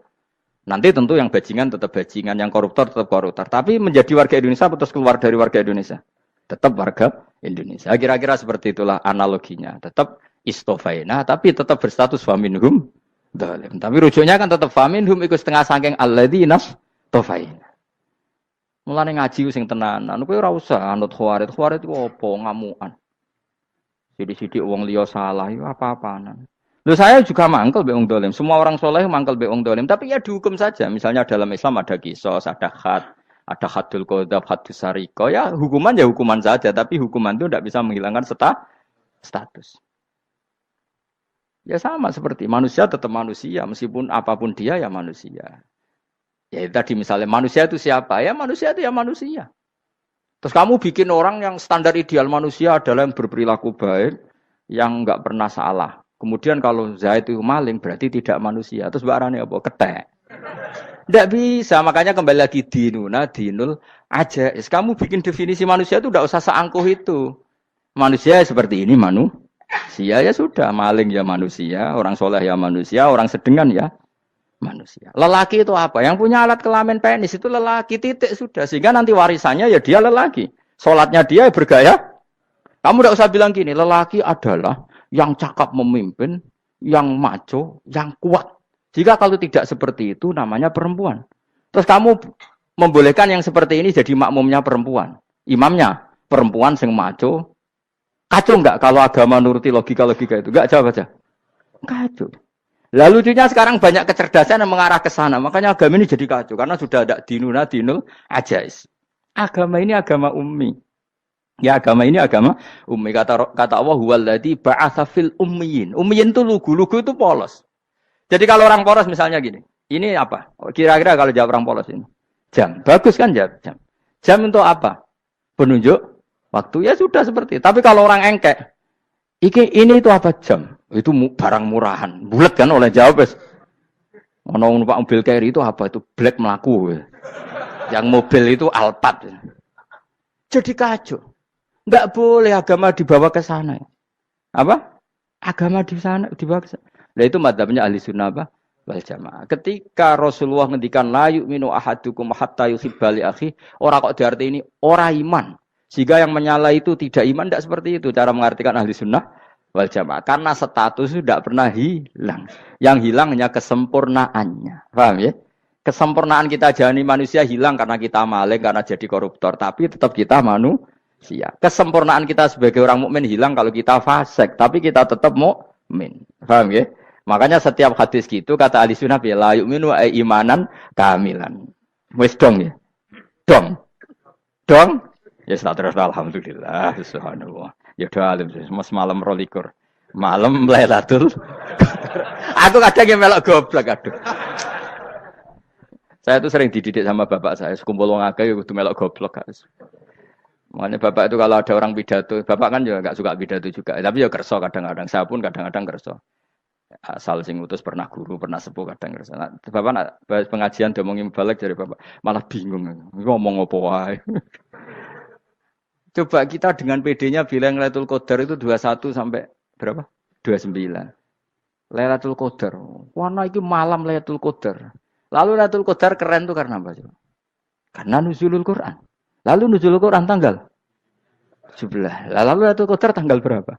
A: Nanti tentu yang bajingan tetap bajingan, yang koruptor tetap koruptor. Tapi menjadi warga Indonesia terus keluar dari warga Indonesia. Tetap warga Indonesia. Kira-kira seperti itulah analoginya. Tetap istofaina tapi tetap berstatus faminhum. Dalim. Tapi rujuknya kan tetap faminhum ikut setengah saking alladzinas tofain. Mulane ngaji sing tenanan, kowe ora usah anut khawarit. Khawarit itu apa ngamukan. Sidik-sidik wong liya salah itu apa-apaan. Lho saya juga mangkel be wong dolim. Semua orang soleh mangkel be wong dolim, tapi ya dihukum saja. Misalnya dalam Islam ada kisos, ada ada hadul qadzaf, hadus sariko. Ya hukuman saja, tapi hukuman itu tidak bisa menghilangkan status. Ya sama seperti manusia tetap manusia, meskipun apapun dia ya manusia. Ya tadi misalnya manusia itu siapa? Ya manusia itu ya manusia. Terus kamu bikin orang yang standar ideal manusia adalah yang berperilaku baik, yang enggak pernah salah. Kemudian kalau Zaid itu maling berarti tidak manusia. Terus barane apa? Ketek. Tidak bisa, makanya kembali lagi dinul aja. Kamu bikin definisi manusia itu tidak usah seangkuh itu. Manusia seperti ini manusia ya sudah, maling ya manusia, orang soleh ya manusia, orang sedengan ya manusia. Lelaki itu apa? Yang punya alat kelamin penis itu lelaki, titik sudah. Sehingga nanti warisannya ya dia lelaki. Sholatnya dia bergaya. Kamu tidak usah bilang gini, lelaki adalah yang cakap memimpin, yang maco, yang kuat. Jika kalau tidak seperti itu namanya perempuan. Terus kamu membolehkan yang seperti ini jadi makmumnya perempuan. Imamnya perempuan sing maco. Kacau enggak kalau agama nuruti logika-logika itu? Enggak, jawab aja. Kacau. Lalu lucunya sekarang banyak kecerdasan yang mengarah ke sana. Makanya agama ini jadi kacau. Karena sudah ada dinul ajais. Agama ini agama ummi. Ya agama ini agama ummi. Kata Allah, huwaladzi ba'atsa fil ummiyin. Ummiyin itu lugu itu polos. Jadi kalau orang polos misalnya gini. Ini apa? Kira-kira kalau jawab orang polos ini. Jam. Bagus kan jam? Jam untuk apa? Penunjuk waktu ya sudah seperti itu. Tapi kalau orang engkek, ini itu apa jam? Itu barang murahan. Bulat kan oleh jawab. Ono numpak mobil carry itu apa? Itu black melaku. Yang mobil itu Alphard. Jadi kacau. Enggak boleh agama dibawa ke sana. Apa? Agama di sana dibawa ke sana. Nah itu madzhabnya ahli sunnah apa? Wal jamaah. Ketika Rasulullah ngendikan la yu'minu ahadukum hatta yuhibba li akhi, ora kok diarti ini ora iman. Sehingga yang menyala itu tidak iman, tidak seperti itu cara mengartikan ahli sunnah wal jamaah. Karena status itu tidak pernah hilang. Yang hilang hanya kesempurnaannya. Paham ya? Kesempurnaan kita jadi manusia hilang karena kita maling, karena jadi koruptor. Tapi tetap kita Siap. Kesempurnaan kita sebagai orang mukmin hilang kalau kita fasik, tapi kita tetap mukmin. Paham ya? Makanya setiap hadis gitu kata ahli sunnah ya la yu'minu imanan kamilan. Wis dong ya. Dong. Dong. Ya terus alhamdulillah subhanallah. Ya doa alim mas malam 22. Malam Lailatul. Aku kadang yang melok goblok aduh. Saya tuh sering dididik sama bapak saya, sekumpul wong akeh kudu melok goblok guys. Makanya bapak itu kalau ada orang pidato, bapak kan juga enggak suka pidato juga, tapi ya kerso kadang-kadang. Saya pun kadang-kadang kerso. Asal sing utus pernah guru, pernah sepuh kadang kerso. Nah, bapak nak pengajian diomongin balik dari bapak, malah bingung. Ngomong apa wae. Coba kita dengan PD-nya bilang Lailatul Qadar itu 21 sampai berapa? 29. Lailatul Qadar. Warna itu malam Lailatul Qadar. Lalu Lailatul Qadar keren tuh karena apa? Karena nuzulul Quran. Lalu nuzulul Quran tanggal 17. Lalu Lailatul Qadar tanggal berapa?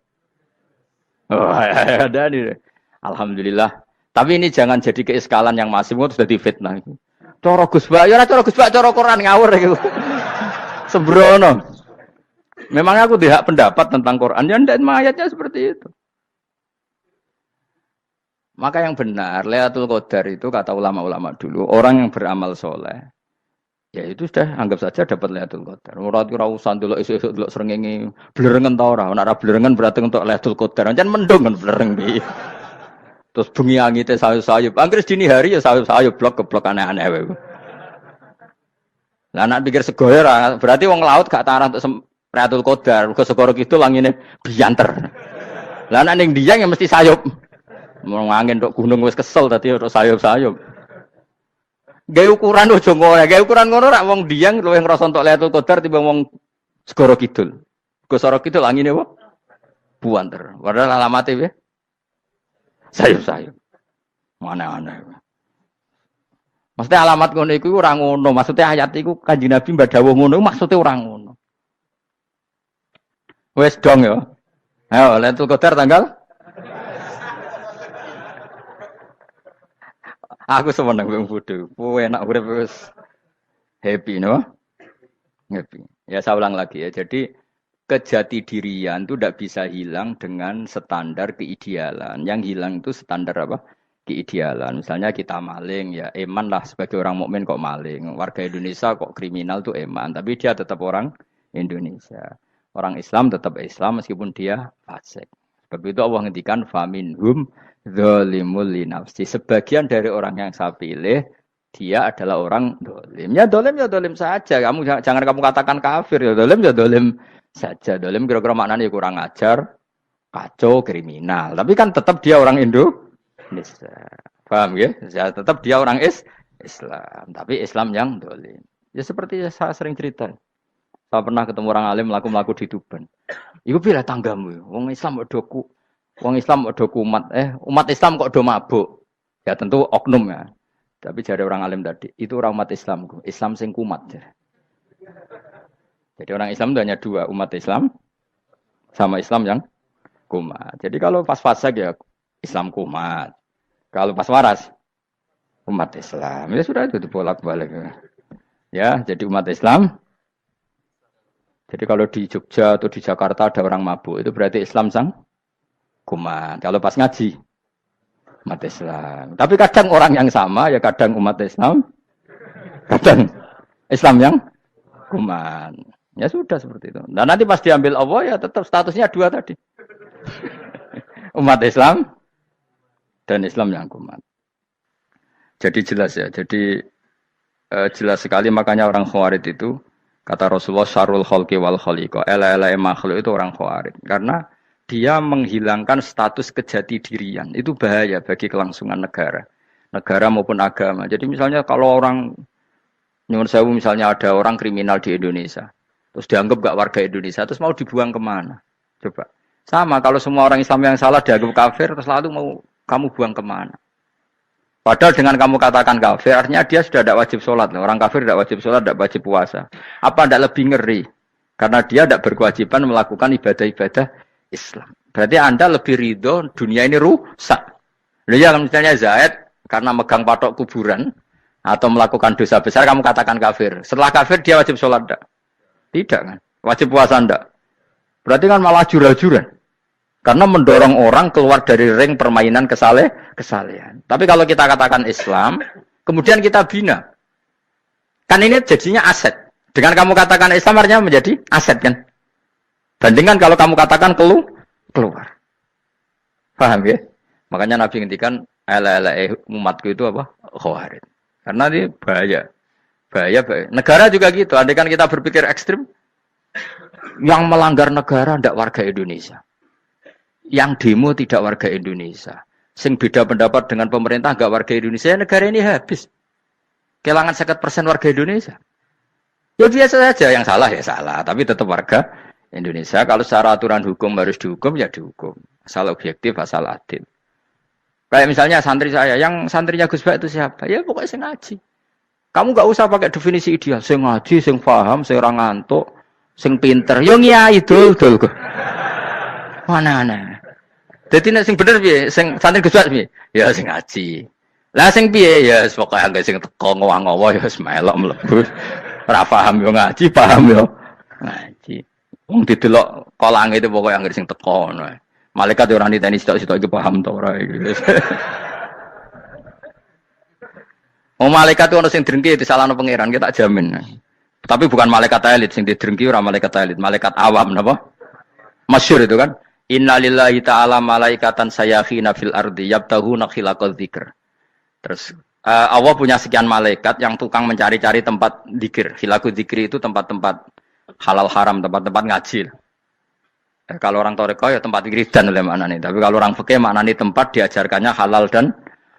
A: Oh, ada nih. Alhamdulillah. Tapi ini jangan jadi keiskalan yang masif itu sudah difitnah. Coro Gus Bak, ya coro Gus Bak, coro Quran ngawur gitu. Sembrono. Memang aku tidak pendapat tentang Quran, ya dan ayatnya seperti itu. Maka yang benar, Lailatul Qadar itu kata ulama-ulama dulu, orang yang beramal soleh, ya itu sudah anggap saja dapat Lailatul Qadar. Ora usah ndelok esuk-esuk ndelok srengenge blerengen ta ora. Nek ora blerengen berarti untuk Lailatul Qadar. Jan mendung kan blereng piye. Terus bengi angite sayup-sayup. Anggere dini hari ya sayup-sayup blok aneh-aneh wae. Lah nek pikir sego ora, berarti wong laut gak tarah untuk Lailatul Qadar. Mergo segoro kidul langine bianter. Lah nek ning Dieng ya mesti sayup. Mau angin tok gunung wis kesel tadi tok sayup-sayup. Gawe ukuran ojo ngono, gawe ukuran ngono rak wong Dieng luwih ngrasa entuk Lailatul Qadar timbang wong Segoro Kidul. Segoro Kidul angine apa? Buanter. Padahal alamate piye? Sayup-sayup. Mana-mana. Maksudnya alamat ngono iku ora ngono, maksudnya ayat iku Kanjeng Nabi mbak dawuh ngono maksudnya ora ngono. Wes dong ya. Ayo Lailatul Qadar tanggal aku seneng wong bodho. Kowe enak urip wis happy no? Happy. Ya saya ulang lagi ya. Jadi kejati dirian itu tidak bisa hilang dengan standar keidealan. Yang hilang itu standar apa? Keidealan. Misalnya kita maling ya eman lah sebagai orang mukmin kok maling. Warga Indonesia kok kriminal tuh eman, tapi dia tetap orang Indonesia. Orang Islam tetap Islam meskipun dia fasik. Sebab itu Allah ngendikan faminhum Zolimul linafsi. Sebagian dari orang yang saya pilih, dia adalah orang dolim. Ya dolim saja. Kamu jangan kamu katakan kafir. Ya dolim saja. Dolim kira-kira maknanya kurang ajar, kacau, kriminal. Tapi kan tetap dia orang Indonesia. Paham ya? Ya tetap dia orang Islam. Tapi Islam yang dolim. Ya seperti saya sering cerita. Saya pernah ketemu orang alim melaku di Tuban. Iku pilih tanggamu. Wong Islam doku. Wong Islam kok do kumat, umat Islam kok do mabuk. Ya tentu oknum ya. Tapi jare orang alim tadi, itu orang umat Islamku. Islam sing kumat. Jadi orang Islam itu hanya dua, umat Islam sama Islam yang kumat. Jadi kalau pas fasik ya Islam kumat. Kalau pas waras umat Islam. Ya sudah itu dibolak-balik. Ya, jadi umat Islam. Jadi kalau di Jogja atau di Jakarta ada orang mabuk, itu berarti Islam sang kumat. Kalau pas ngaji umat Islam. Tapi kadang orang yang sama ya kadang umat Islam, kadang Islam yang kumat. Ya sudah seperti itu. Dan nanti pas diambil Allah ya tetap statusnya dua tadi. Umat Islam dan Islam yang kumat. Jadi jelas ya. Jadi jelas sekali makanya orang Khawarij itu kata Rasulullah syarrul khalqi wal khaliqa. Ela makhluk itu orang Khawarij. Karena dia menghilangkan status kejati dirian. Itu bahaya bagi kelangsungan negara. Negara maupun agama. Jadi misalnya kalau orang, nyuwun sewu misalnya ada orang kriminal di Indonesia. Terus dianggap gak warga Indonesia. Terus mau dibuang kemana? Coba. Sama kalau semua orang Islam yang salah dianggap kafir. Terus lalu mau kamu buang kemana? Padahal dengan kamu katakan kafir. Artinya dia sudah tidak wajib sholat. Orang kafir tidak wajib sholat, tidak wajib puasa. Apa tidak lebih ngeri? Karena dia tidak berkewajiban melakukan ibadah-ibadah Islam. Berarti Anda lebih ridho dunia ini rusak. Ya misalnya Zaid karena megang patok kuburan atau melakukan dosa besar kamu katakan kafir. Setelah kafir dia wajib sholat enggak? Tidak kan? Wajib puasa ndak? Berarti kan malah jura-juran. Karena mendorong orang keluar dari ring permainan kesalehan. Tapi kalau kita katakan Islam, kemudian kita bina. Kan ini jadinya aset. Dengan kamu katakan Islam artinya menjadi aset kan? Bandingkan kalau kamu katakan keluar. Paham ya? Makanya Nabi ngendikan ala umatku itu apa? Khawarij. Karena ini bahaya. Bahaya. Negara juga gitu. Andai kan kita berpikir ekstrim, yang melanggar negara tidak warga Indonesia. Yang demo tidak warga Indonesia. Sing beda pendapat dengan pemerintah enggak warga Indonesia, negara ini habis. Kehilangan 50% warga Indonesia. Ya biasa saja, yang salah ya salah, tapi tetap warga Indonesia. Kalau secara aturan hukum harus dihukum, ya dihukum. Asal objektif, asal adil. Kayak misalnya santri saya, yang santrinya Gus Bak itu siapa? Ya pokoknya sing ngaji. Kamu enggak usah pakai definisi ideal. Sing ngaji, sing paham, sing ora ngantuk, sing pinter. Yo ngiyai dul. Mana. Jadi nek sing bener piye? Sing santri Gus Bak piye? Ya sing ngaji. Lah sing piye? Ya pokoke anggere sing teko ngowah-ngowo ya wis melok mlebu. Ora paham yo ngaji, paham yo ngaji. Wong didelok kolange itu pokoke anggere sing teko ngono. Malaikat ora niteni sitok-sitok iki paham to ora iki. Wong malaikat ono sing drengki disalahno pangeran, kita jamin. Tapi bukan malaikat elit sing didrengki ora malaikat elit, malaikat awam napa? Masyhur itu kan. Innalillahi ta'ala malaikatan sayakhina fil ardi yabtahuna khilaqal dzikr. Terus Allah punya sekian malaikat yang tukang mencari-cari tempat dzikir. Khilaqul dzikri itu tempat-tempat halal haram, tempat-tempat ngaji. Kalau orang toreko ya tempat wiridan oleh maknanya. Tapi kalau orang fikih maknanya tempat diajarkannya halal dan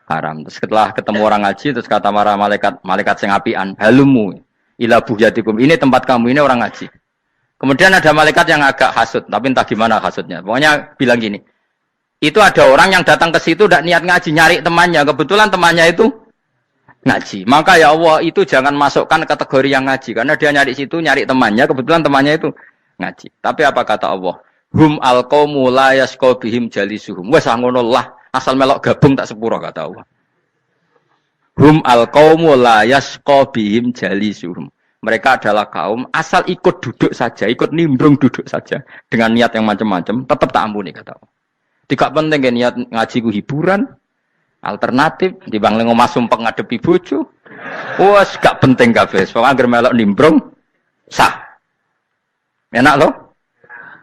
A: haram. Terus setelah ketemu orang ngaji terus kata para malaikat sing apian, halumu ila buhyatikum. Ini tempat kamu, ini orang ngaji. Kemudian ada malaikat yang agak hasud, tapi entah gimana hasudnya. Pokoknya bilang gini, itu ada orang yang datang ke situ tidak niat ngaji, nyari temannya. Kebetulan temannya itu ngaji. Maka ya Allah itu jangan masukkan kategori yang ngaji. Karena dia nyari situ, nyari temannya. Kebetulan temannya itu ngaji. Tapi apa kata Allah? Hum alqaumu la yasqa bihim jalisuhum. Wes ngono lah, asal melok gabung tak sepuro kata Allah. Hum alqaumu la yasqa bihim jalisuhum. Mereka adalah kaum asal ikut duduk saja, ikut nimbrung duduk saja dengan niat yang macam-macam, tetap tak ampuni kata Allah. Tidak penting kan niat ngaji ku hiburan, alternatif, dibang lengo masumpeng ngadepi bojo. Wes gak penting kabeh. Pokoke anggere melok nimbrung sah. Enak loh?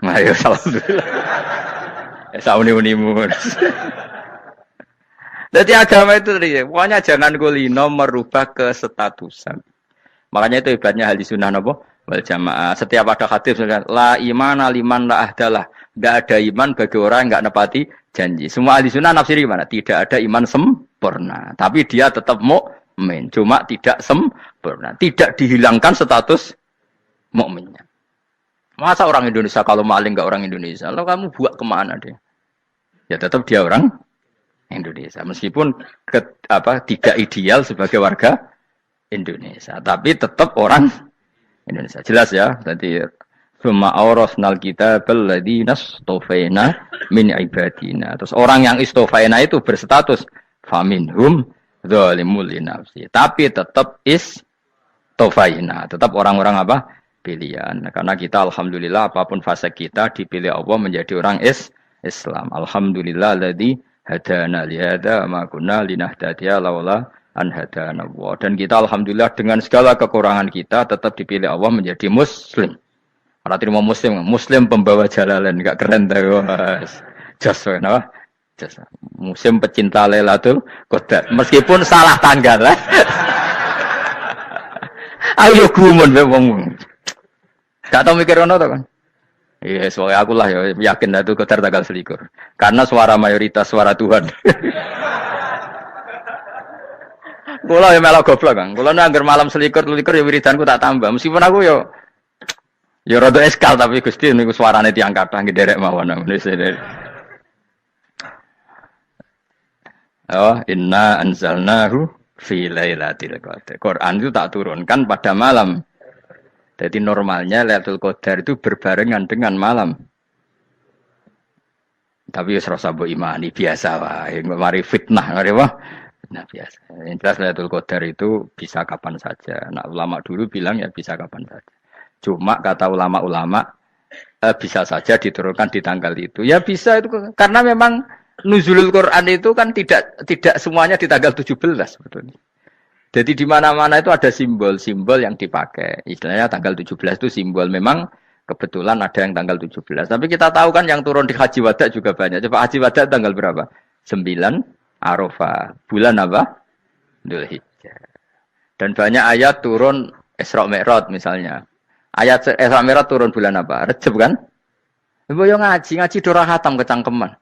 A: Nah, ya alhamdulillah. Ya sauni-unimu. Jadi agama itu tadi, pokoknya jangan kulino merubah kestatusan. Makanya itu hebatnya ahli sunnah napa wal jamaah. Setiap ada hadis la imana liman la ahdalah. Enggak ada iman bagi orang yang enggak nepati janji. Semua ahli sunnah nafsiri gimana? Tidak ada iman sempurna, tapi dia tetap mukmin, cuma tidak sempurna. Tidak dihilangkan status mukminnya. Masa orang Indonesia kalau maling enggak orang Indonesia? Lalu kamu buat kemana dia? Ya tetap dia orang Indonesia, meskipun tidak ideal sebagai warga Indonesia, tapi tetap orang Indonesia. Jelas ya. Jadi summa awrasnal kitabal ladzina istofaina min ibadina. Terus orang yang istofaina itu berstatus faminhum zalimul linafsi. Tapi tetap istofaina, tetap orang-orang apa? Pilihan. Karena kita alhamdulillah apapun fase kita dipilih Allah menjadi orang Islam. Alhamdulillah alladzi hadana li hadza ma kunna linahtadiya laula an hadana Allah. Dan kita alhamdulillah dengan segala kekurangan kita tetap dipilih Allah menjadi muslim. Karena terima muslim pembawa jalalan, enggak keren dah Mas. Jos napa? Jos. Muslim pecinta Lailatul Qadar. Meskipun salah tanggal lah. Ayo gumun be wong. Gak tau mikir ono to kan? Iya, soalnya aku lah ya yakin Lailatul Qadar tanggal 21. Karena suara mayoritas suara Tuhan. Kula ya melok goblok, Kang. Kula nek anggar malam 21 ya wiridanku tak tambah. Meskipun aku ya rada eskal tapi Gusti niku suarane tiyang kathah nggih derek mawon. Oh, inna anzalnahu fi lailatul qadar. Quran itu tak turunkan pada malam. Jadi normalnya Lailatul Qadar itu berbarengan dengan malam. Tapi wis rasa mbok imani biasa wae. Mari fitnah, mari wah. Nah biasa. Yang jelas Lailatul Qadar itu bisa kapan saja. Nah ulama dulu bilang ya bisa kapan saja. Cuma kata ulama-ulama bisa saja diturunkan di tanggal itu. Ya bisa itu karena memang nuzulul Quran itu kan tidak semuanya di tanggal 17 sebetulnya. Jadi di mana-mana itu ada simbol-simbol yang dipakai. Istilahnya tanggal 17 itu simbol. Memang kebetulan ada yang tanggal 17. Tapi kita tahu kan yang turun di Haji Wada juga banyak. Coba Haji Wada tanggal berapa? 9 Arafah. Bulan apa? Dzulhijjah. Dan banyak ayat turun Isra Mi'raj misalnya. Ayat Isra Mi'raj turun bulan apa? Rejab kan? Ibu yang ngaji dora khatam kecangkeman.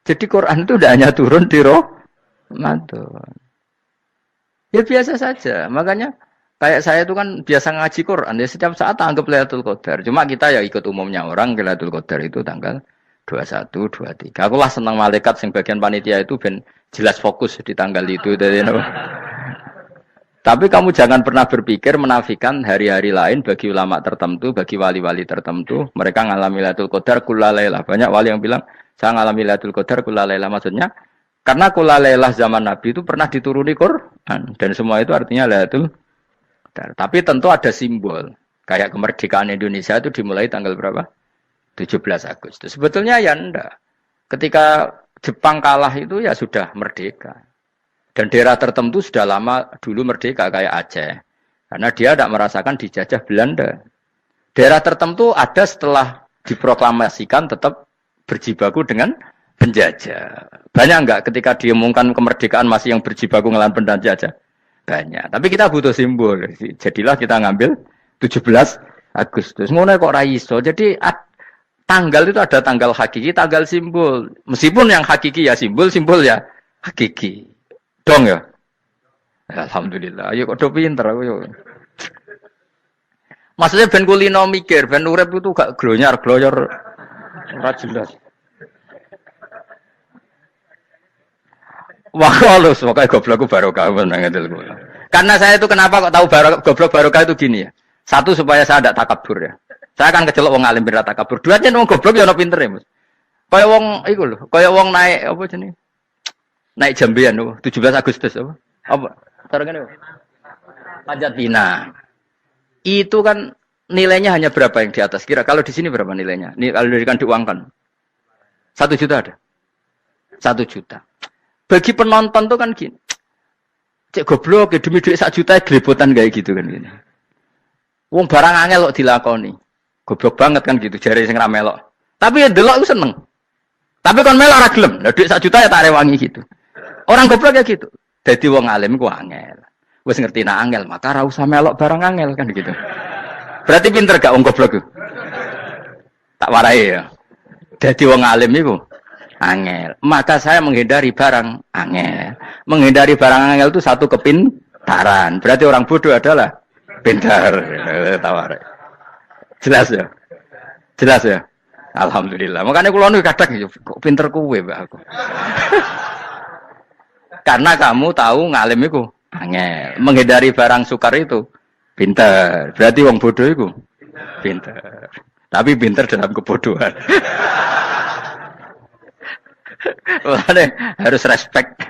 A: Jadi Quran itu tidak hanya turun di Ramadan. Ya biasa saja. Makanya kayak saya itu kan biasa ngaji Quran. Ya setiap saat anggap Lailatul Qadar. Cuma kita ya ikut umumnya orang Lailatul Qadar itu tanggal 21, 23. Aku lah senang malaikat yang bagian panitia itu ben jelas fokus di tanggal itu. Tapi kamu jangan pernah berpikir menafikan hari-hari lain bagi ulama tertentu, bagi wali-wali tertentu. Mereka ngalami Lailatul Qadar kullailah. Banyak wali yang bilang, saya ngalami Lailatul Qadar kullailah. Maksudnya, karena kullailah zaman Nabi itu pernah dituruni Quran. Dan semua itu artinya Lailatul Qadar. Tapi tentu ada simbol. Kayak kemerdekaan Indonesia itu dimulai tanggal berapa? 17 Agustus. Sebetulnya ya enggak. Ketika Jepang kalah itu ya sudah merdeka. Dan daerah tertentu sudah lama dulu merdeka kayak Aceh. Karena dia tidak merasakan dijajah Belanda. Daerah tertentu ada setelah diproklamasikan tetap berjibaku dengan penjajah. Banyak enggak ketika diumumkan kemerdekaan masih yang berjibaku ngelawan penjajah? Banyak. Tapi kita butuh simbol. Jadilah kita ngambil 17 Agustus. Ngono kok ra iso. Jadi tanggal itu ada tanggal hakiki, tanggal simbol. Meskipun yang hakiki ya simbol, simbol ya hakiki. Dong ya. Alhamdulillah. Ayo kok do pinter aku yo. Maksudnya ben kulino mikir, ben urip itu gak glonyar-glonyor ora jelas. Wah, halus pokoke goblokku barokah menang ngedel kula. Karena saya itu kenapa kok tahu goblok barokah itu gini ya. Satu supaya saya tidak takabur ya. Saya akan kecelok wong alim ben takabur. Dua jen wong goblok ya ono pinter ya, Mas. Kaya wong iku lho, kaya wong naik apa jenenge? Naik Jambean loh, 17 Agustus apa? Apa? Tarangane apa? Panjat Pinang. Itu kan nilainya hanya berapa yang di atas? Kira kalau di sini berapa nilainya? Ini kalau diberikan diuangkan. 1 juta ada? 1 juta. Bagi penonton tuh kan gini. Cek goblok, demi duit 1 juta gelepotan kayak gitu kan gini. Wong barang angel kok dilakoni. Goblok banget kan gitu, jare sing ra melok. Tapi ya delok aku seneng. Tapi kon melok ora gelem. Lah duit 1 juta ya tak rewangi gitu. Orang goblok ya gitu. Dadi wong alim ku angel. Wis ngerti nak angel, maka ora usah melok barang angel kan gitu. Berarti pinter gak wong goblok ku? Tak warai ya. Dadi wong alim iku angel. Maka saya menghindari barang angel. Menghindari barang angel itu satu kepintaran. Berarti orang bodoh adalah pintar. Tawarai. Jelas ya? Jelas ya? Alhamdulillah. Makanya kula nu kadang kok pinter kuwe mbak aku. Karena kamu tahu ngalim iku angel. Menghindari barang sukar itu pintar. Berarti wong bodoh iku pintar. Tapi pintar dalam kebodohan. Makanya harus respect.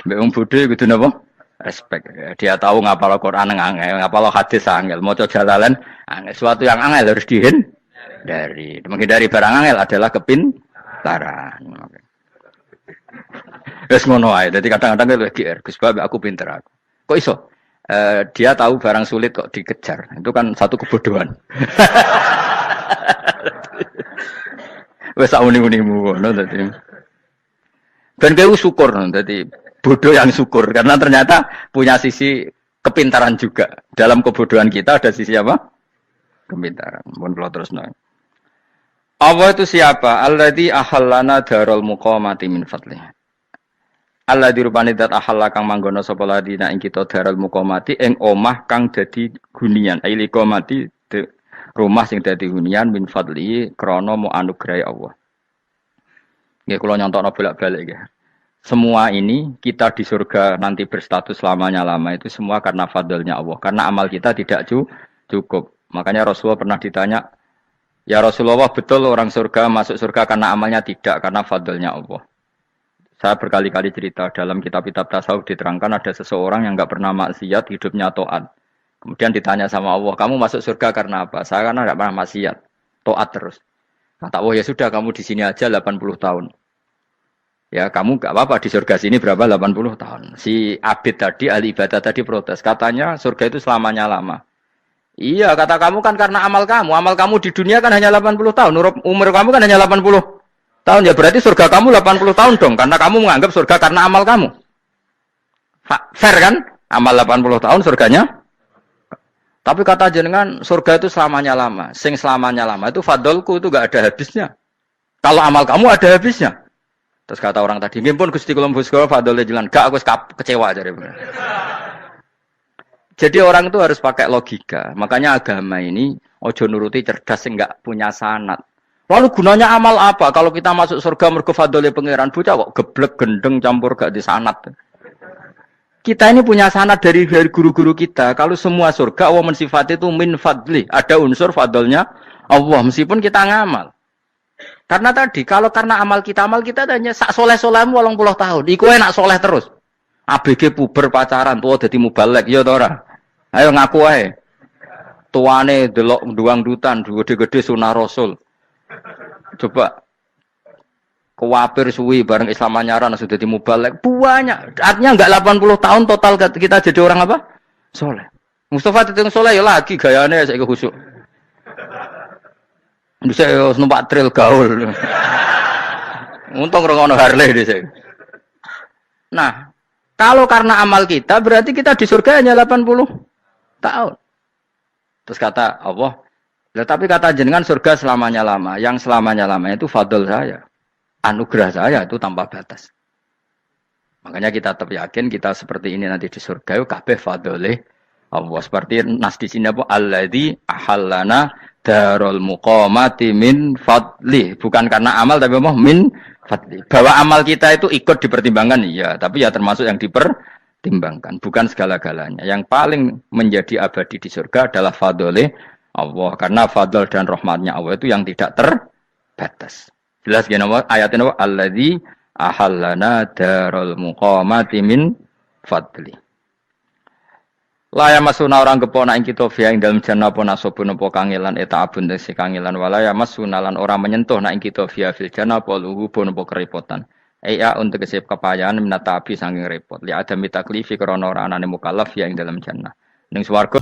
A: Mbak wong bodoh iku kudu napa? Respect. Dia tahu ngapal Quran angel, ngapal hadis angel, maca jalalan angel. Suatu yang angel harus dihindari. Menghindari barang angel adalah kepintaran. Wes ngono ae. Dadi kadang-kadang lek GR, Gus Bab aku pinter aku. Kok iso? Dia tahu barang sulit kok dikejar. Itu kan satu kebodohan. Wes sak uni-unimu ngono dadi. Ben kowe syukur dadi bodoh yang syukur karena ternyata punya sisi kepintaran juga. Dalam kebodohan kita ada sisi apa? Kepintaran. Mun kula terusno. Allah itu siapa? Alladzi ahallana darul muqamati min fadlihi. Allah dirupani dat ahalla kang manggono sapa ladina ing kita daral muqamati ing omah kang dadi hunian aili qamati rumah sing dadi hunian min fadli krana mu anugrahe Allah. Nggih kula nyontokno bolak-balik nggih. Semua ini kita di surga nanti berstatus lamanya-lama itu semua karena fadlnya Allah. Karena amal kita tidak cukup. Makanya Rasulullah pernah ditanya, "Ya Rasulullah, betul orang surga masuk surga karena amalnya tidak karena fadlnya Allah?" Saya berkali-kali cerita dalam kitab-kitab tasawuf diterangkan ada seseorang yang enggak pernah maksiat, hidupnya taat. Kemudian ditanya sama Allah, kamu masuk surga karena apa? Saya karena tidak pernah maksiat, taat terus. Kata Allah, ya sudah kamu di sini aja 80 tahun. Ya kamu gak apa-apa di surga sini berapa 80 tahun. Si Abid tadi, ahli ibadah tadi protes. Katanya surga itu selamanya lama. Iya, kata kamu kan karena amal kamu. Amal kamu di dunia kan hanya 80 tahun. Umur kamu kan hanya 80 tahun. Ya berarti surga kamu 80 tahun dong. Karena kamu menganggap surga karena amal kamu. Fair kan? Amal 80 tahun surganya. Tapi kata jenengan surga itu selamanya lama. Sing selamanya lama itu fadolku itu gak ada habisnya. Kalau amal kamu ada habisnya. Terus kata orang tadi, ngimpun Gusti kula mbusga fadole jalan. Gak aku kecewa jare. Jadi orang itu harus pakai logika. Makanya agama ini ojo nuruti cerdas sing gak punya sanad. Lalu gunanya amal apa? Kalau kita masuk surga mergo fadole pangeran bocah kok geblek gendeng campur gak di sanad. Kita ini punya sanad dari guru-guru kita. Kalau semua surga Allah mensifati itu min fadli. Ada unsur fadlnya Allah meskipun kita ngamal. Karena tadi kalau karena amal kita hanya sak soleh-solehmu 80 tahun. Iku enak soleh terus. ABG puber pacaran tua dadi mubalek ya ta ora? Ayo ngaku ae. Tuane delok duang dutan gede-gede sunah Rasul. Coba kewapir suwi bareng Islam anyaran sudah dimubalek banyak. Artinya enggak 80 tahun total kita jadi orang apa? Soleh. Mustafa titung soleh ya lagi gayane saiki khusuk. Bisa numpak trail gaul. Untung rengono Harley dhisik. Nah, kalau karena amal kita berarti kita di surga hanya 80 tahun. Terus kata Allah, tapi kata jenengan surga selamanya lama. Yang selamanya lama itu fadl saya. Anugerah saya itu tanpa batas. Makanya kita tetap yakin kita seperti ini nanti di surga kabeh fadlih Allah. Seperti nas di sini apa alladzi ahallana darul muqamati min fadli. Bukan karena amal tapi apa min fadli. Bahwa amal kita itu ikut dipertimbangkan iya, tapi ya termasuk yang dipertimbangkan, bukan segala-galanya. Yang paling menjadi abadi di surga adalah fadlih Allah karena fadl dan rahmatnya Allah itu yang tidak terbatas. Jelas gini ayatnya apa? Alladzi ahallana darul muqamati min fadli. Laya masuna orang kepona ing kita via ing dalam jannah apa nasobun apa kangelan eta abun desi kangelan walaya masuna lan orang menyentuh na ing kita via fil jannah apa luhubun apa kerepotan. Eya untuk kesip kepayahan minata api saking repot. Li ada mitaklifi krana ora anane mukallaf via ing dalam jannah. Ning swarga